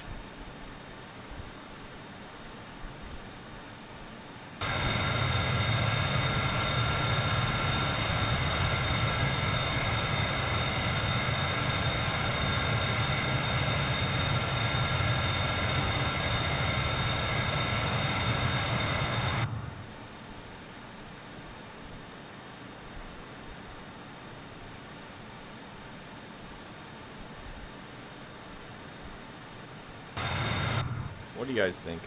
What do you guys think?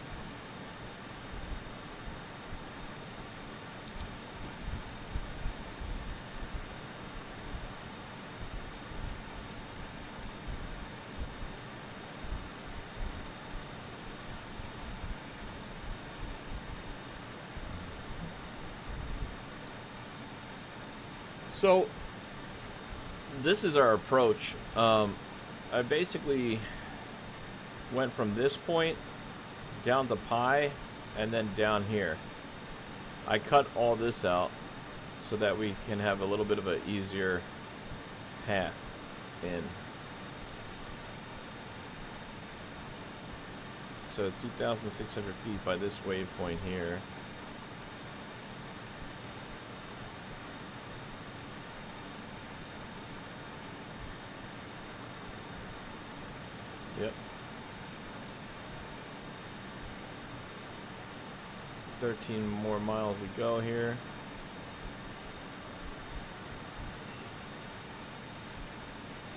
So, this is our approach. I basically went from this point down to pi and then down here. I cut all this out so that we can have a little bit of an easier path in. So 2,600 feet by this waypoint here. Yep. 13 more miles to go here.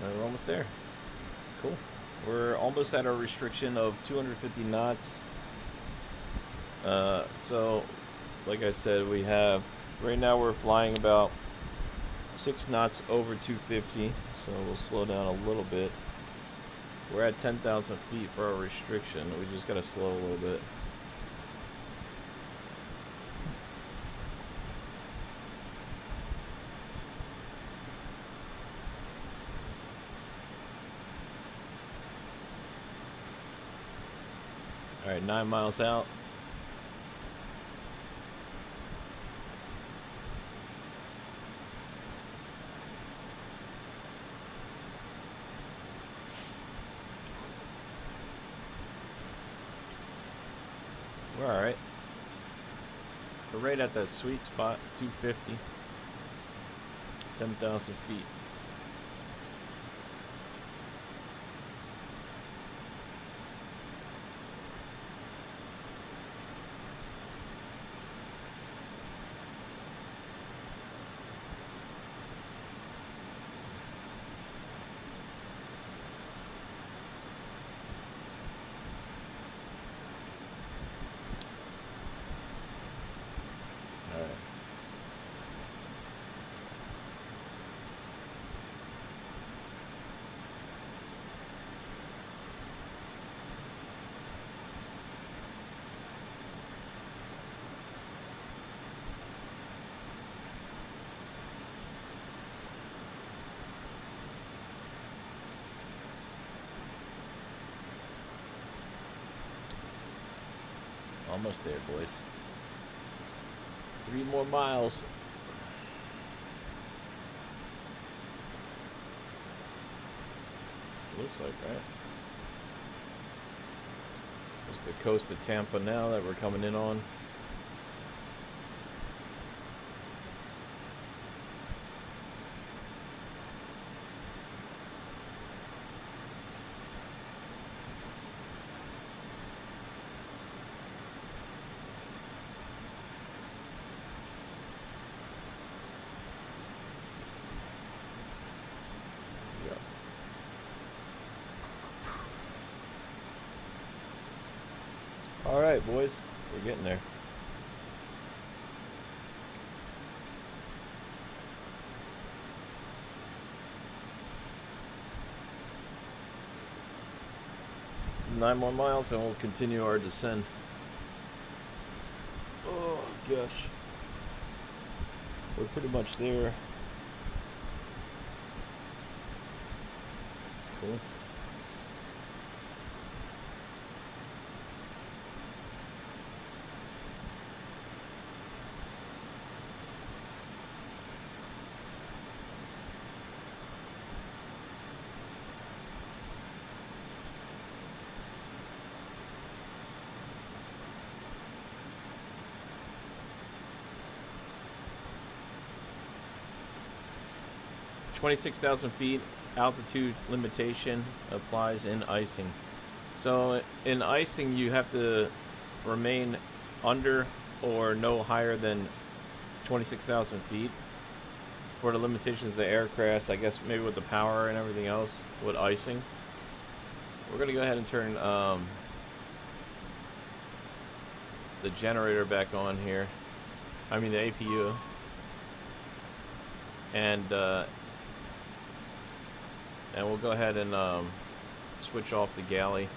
And we're almost there. Cool. We're almost at our restriction of 250 knots. So, like I said, we have, right now we're flying about 6 knots over 250. So we'll slow down a little bit. We're at 10,000 feet for our restriction. We just gotta slow a little bit. Alright, 9 miles out. We're alright. We're right at that sweet spot, 250. 10,000 feet. Almost there, boys. 3 more miles. Looks like, right? It's the coast of Tampa now that we're coming in on. All right, boys, we're getting there. Nine more miles and we'll continue our descent. Oh gosh, we're pretty much there. Cool. $26,000 feet altitude limitation applies in icing. So in icing, you have to remain under or no higher than 26,000 feet. For the limitations of the aircraft, I guess maybe with the power and everything else with icing. We're gonna go ahead and turn the generator back on here. I mean the APU. And we'll go ahead and switch off the galley.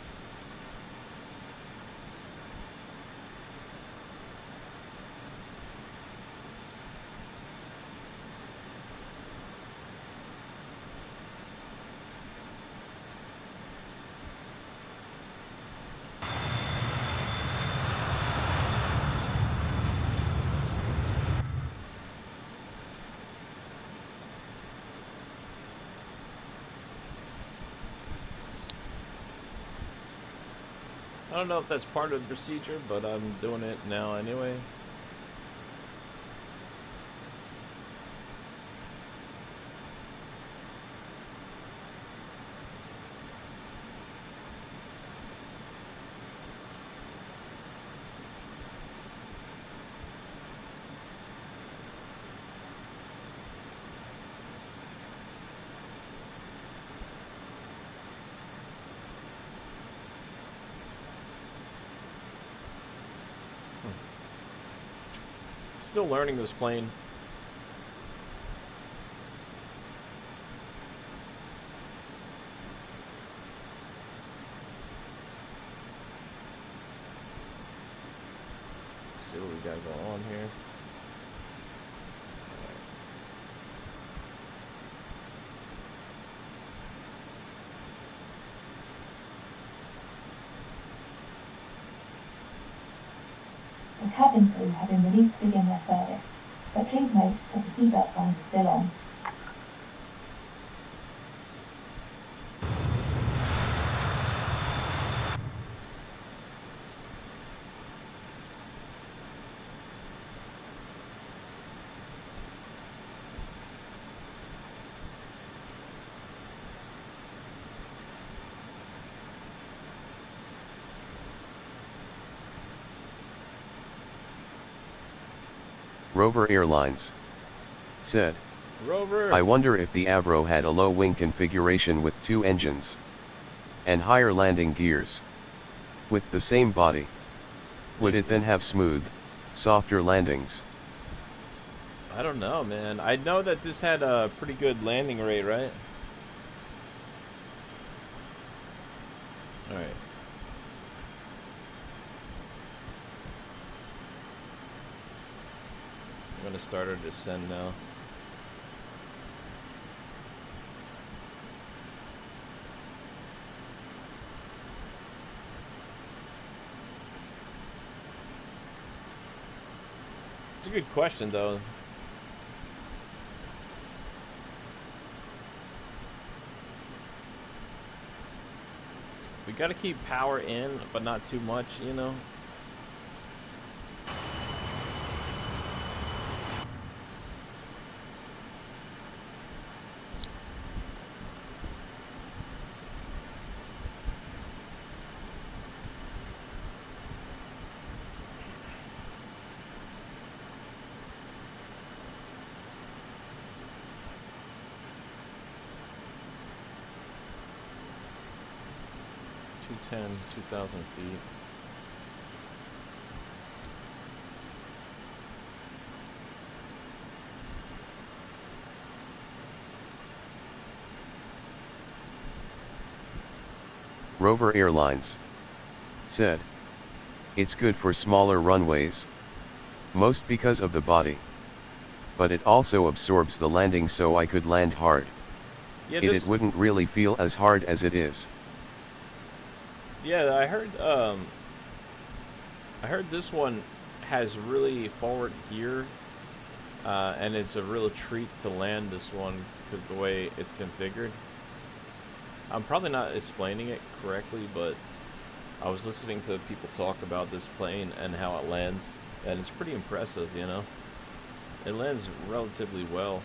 I don't know if that's part of the procedure, but I'm doing it now anyway. Still learning this plane. Let's see what we got going on here. The cabin crew have been released to begin their service, but please note that the seatbelt signs are still on. Rover Airlines said, Rover! I wonder if the Avro had a low wing configuration with 2 engines and higher landing gears with the same body. Would it then have smooth, softer landings? I don't know, man. I know that this had a pretty good landing rate, right? Alright. I'm gonna start our descent now. It's a good question, though. We got to keep power in, but not too much, you know? Ten, 2,000 feet. Rover Airlines said, "It's good for smaller runways, most because of the body. But it also absorbs the landing so I could land hard. Yeah, It wouldn't really feel as hard as it is." Yeah, I heard this one has really forward gear, and it's a real treat to land this one because the way it's configured. I'm probably not explaining it correctly, but I was listening to people talk about this plane and how it lands, and it's pretty impressive, you know? It lands relatively well.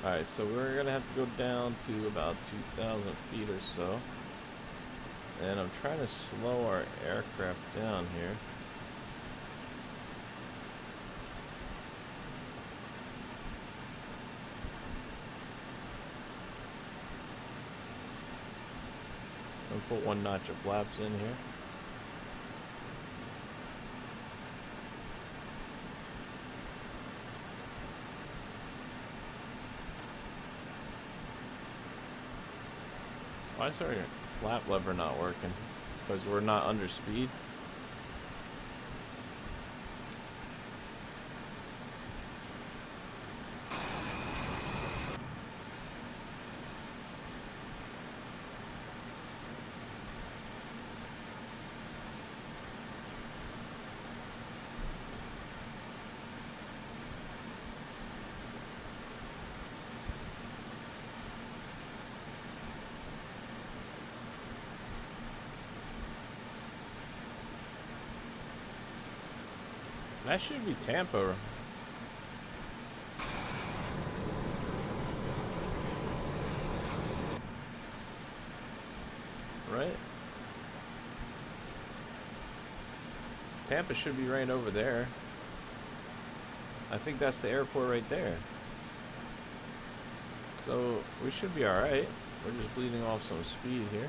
Alright, so we're gonna have to go down to about 2,000 feet or so. And I'm trying to slow our aircraft down here. I'll put one notch of flaps in here. Why is our flap lever not working? Because we're not under speed? That should be Tampa. Right? Tampa should be right over there. I think that's the airport right there. So we should be alright. We're just bleeding off some speed here.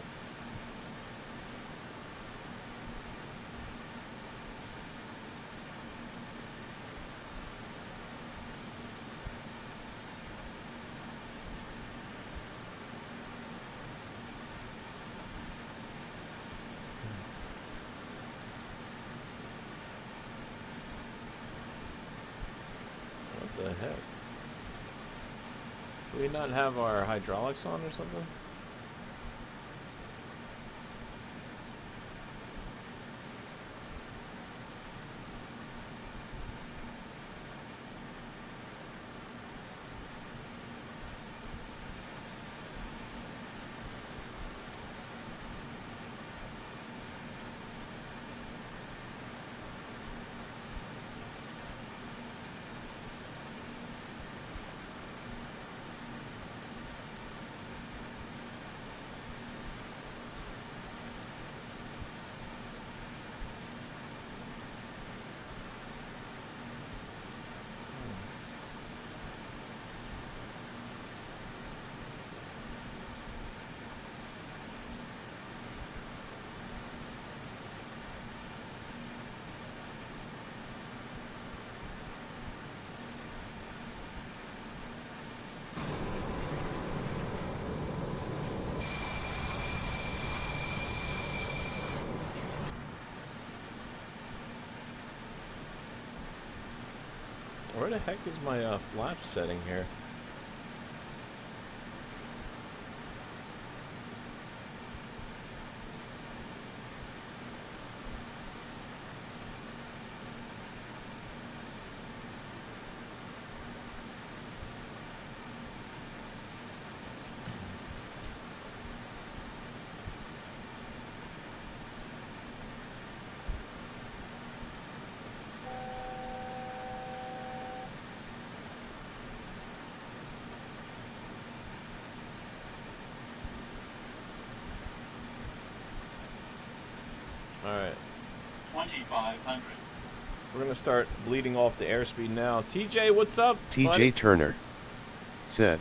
What the heck? Do we not have our hydraulics on or something? Where the heck is my flap setting here? Alright. 2,500. We're gonna start bleeding off the airspeed now. TJ, what's up, TJ buddy? Turner said,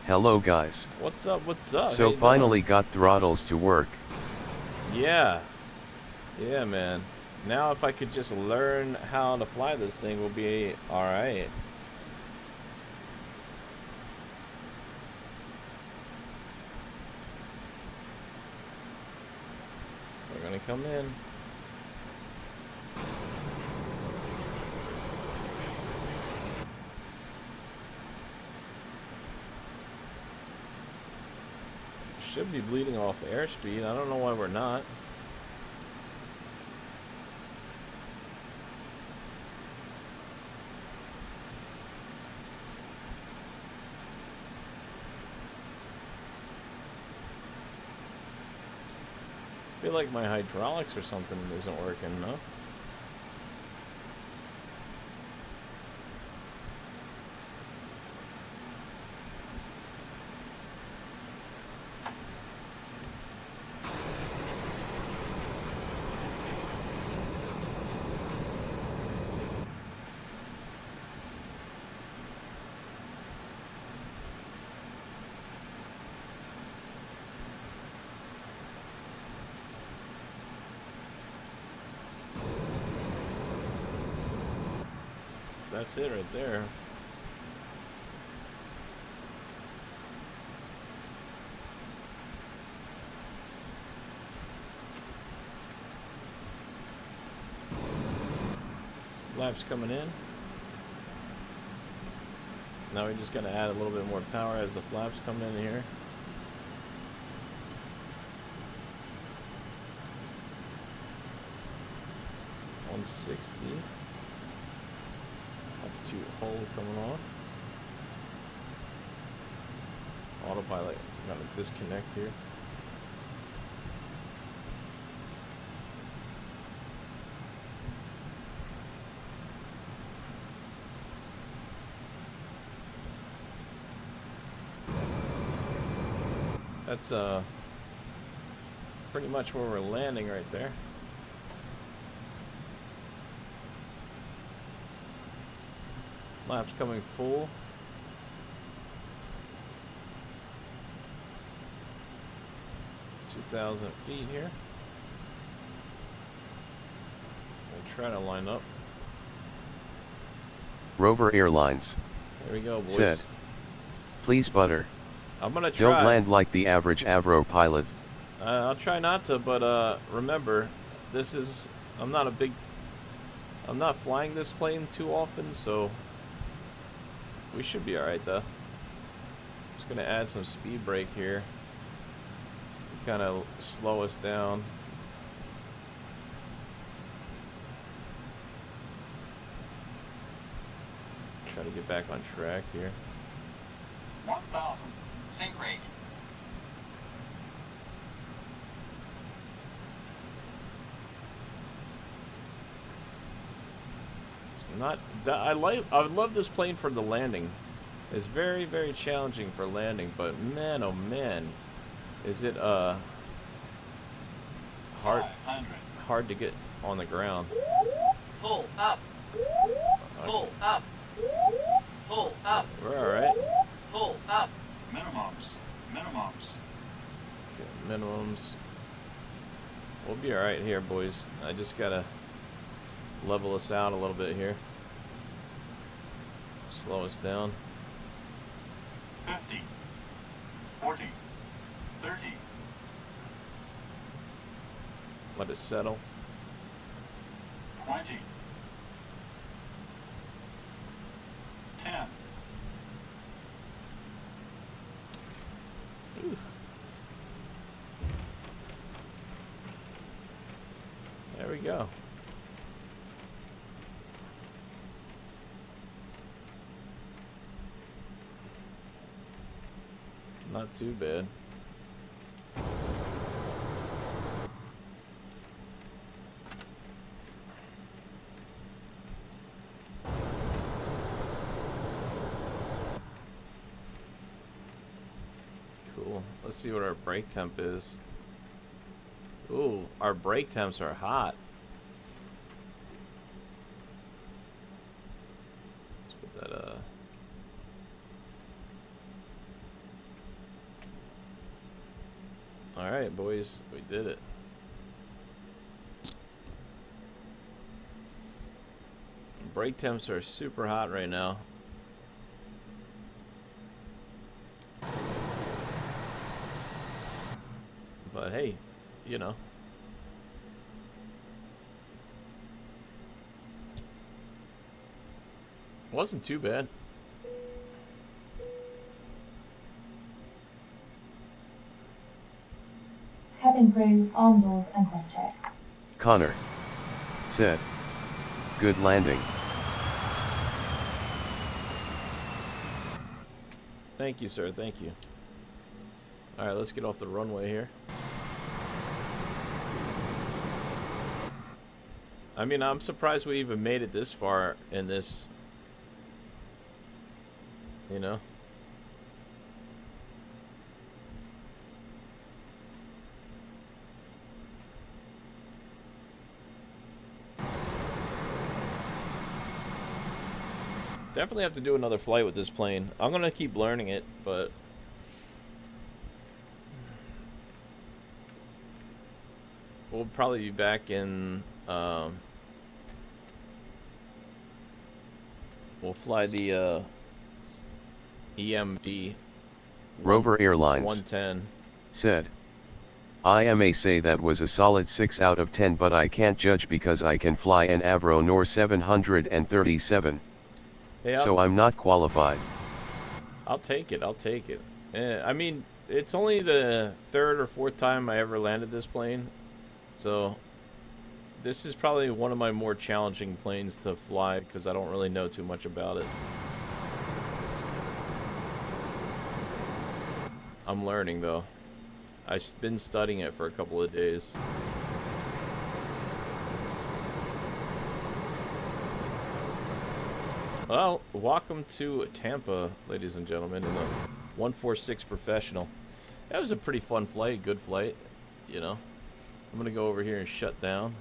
"Hello guys. What's up? What's up? So How you finally doing? got throttles to work." Yeah. Yeah, man. Now if I could just learn how to fly this thing, we'll be alright. We're gonna come in. Should be bleeding off airspeed. I don't know why we're not. I feel like my hydraulics or something isn't working, no? That's it right there. Flaps coming in. Now we're just gonna add a little bit more power as the flaps come in here. $160. Altitude hold coming off. Autopilot, got a disconnect here. That's pretty much where we're landing right there. Flaps coming full. $2,000 feet here. We'll try to line up. Rover Airlines There we go, boys. said, "Please butter. I'm gonna try. Don't land like the average Avro pilot." I'll try not to, but remember, this is I'm not flying this plane too often, so we should be alright though. Just gonna add some speed brake here to kind of slow us down. Try to get back on track here. 1,000. Sync rate. It's not that I would love this plane for the landing. It's very, very challenging for landing, but man, oh man, is it hard 500. hard to get on the ground. Pull up. Pull up. Pull up. We're all right. Pull up. Minimums. Minimums. Okay, minimums. We'll be all right here, boys. I just gotta level us out a little bit here. Slow us down. 50. 40. 30. Let it settle. 20. 10. Oof. There we go. Not too bad. Cool. Let's see what our brake temp is. Ooh, our brake temps are hot. Let's put that, Alright, boys, we did it. Brake temps are super hot right now. But hey, you know. Wasn't too bad. Cabin crew, arm doors and cross-check. Connor said, "Good landing." Thank you, sir. Thank you. Alright, let's get off the runway here. I mean, I'm surprised we even made it this far in this. You know? Definitely have to do another flight with this plane. I'm gonna keep learning it, but we'll probably be back in. We'll fly the EMB Rover Airlines 110. said, "I say that was a solid 6 out of 10, but I can't judge because I can fly an Avro nor 737. Hey, So I'm not qualified." I'll take it. I'll take it. I mean, it's only the third or fourth time I ever landed this plane, so this is probably one of my more challenging planes to fly because I don't really know too much about it. I'm learning though. I've been studying it for a couple of days. Well, welcome to Tampa, ladies and gentlemen, in the 146 Professional. That was a pretty fun flight, good flight, you know. I'm gonna go over here and shut down.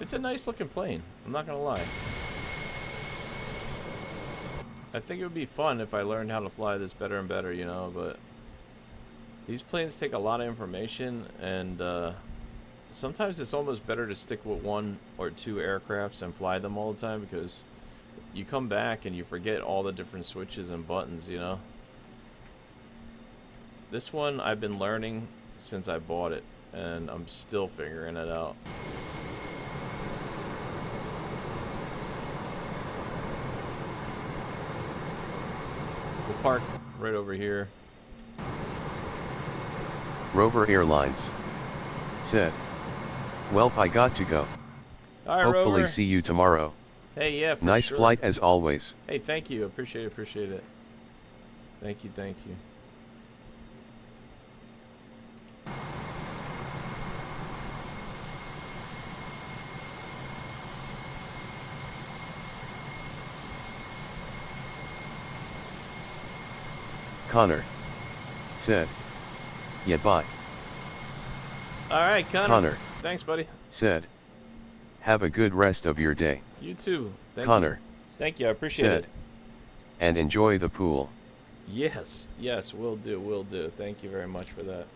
It's a nice looking plane, I'm not gonna lie. I think it would be fun if I learned how to fly this better and better, you know, but these planes take a lot of information, and sometimes it's almost better to stick with one or two aircrafts and fly them all the time, because you come back and you forget all the different switches and buttons, you know. This one I've been learning since I bought it, and I'm still figuring it out. We'll park right over here. Rover Airlines said, "Welp, I got to go. All right, Hopefully Rover. see you tomorrow. Hey, yeah, for Nice sure. flight as always." Hey, thank you. Appreciate it. Appreciate it. Thank you. Thank you. Connor said, "Yeah, bye." All right, Connor Thanks, buddy. said, "Have a good rest of your day." You too. Thank Connor you. Thank you. I appreciate said, it. "And enjoy the pool." Yes. Yes, will do. Will do. Thank you very much for that.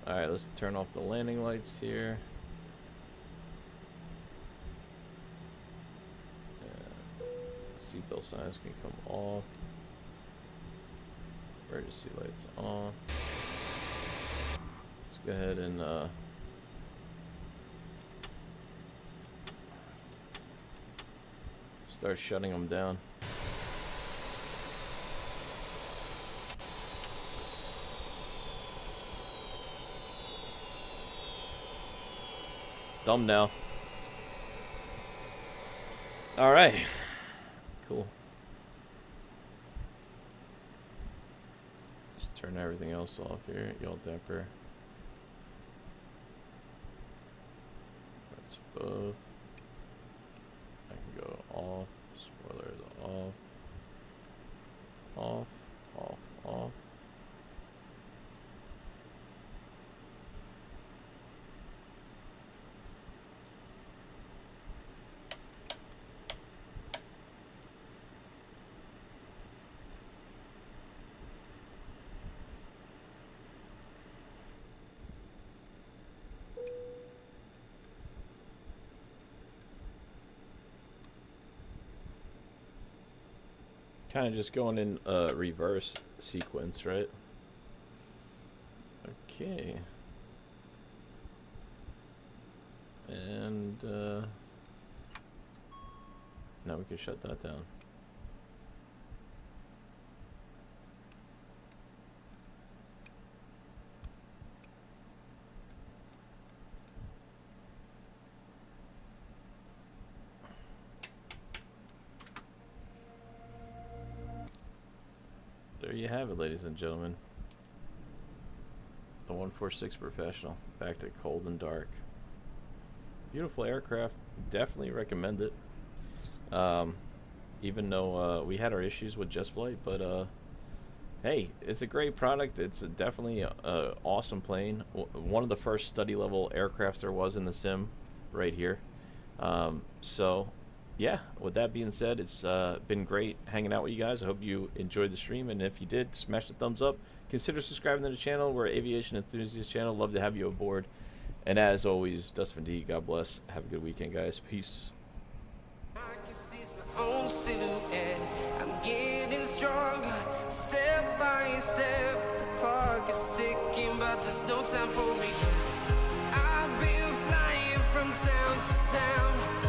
All right, let's turn off the landing lights here. Seatbelt signs can come off. Emergency lights on. Let's go ahead and start shutting them down. Dumb now. All right. Cool. Just turn everything else off here. Yaw damper. That's both. Go off. Spoilers off. Off. Off. Off. Kind of just going in reverse sequence, right? Okay. And now we can shut that down. There you have it, ladies and gentlemen. The 146 Professional, back to cold and dark. Beautiful aircraft, definitely recommend it. Even though we had our issues with Just Flight, but hey, it's a great product. It's definitely a awesome plane. One of the first study level aircrafts there was in the sim, right here. So yeah, with that being said, it's been great hanging out with you guys. I hope you enjoyed the stream, and if you did, smash the thumbs up. Consider subscribing to the channel. We're an aviation enthusiast channel. Love to have you aboard. And as always, Dustin D, God bless. Have a good weekend, guys. Peace. Own silhouette, I'm getting stronger, step by step. The clock is ticking, but there's no time for regrets. I've been flying from town to town.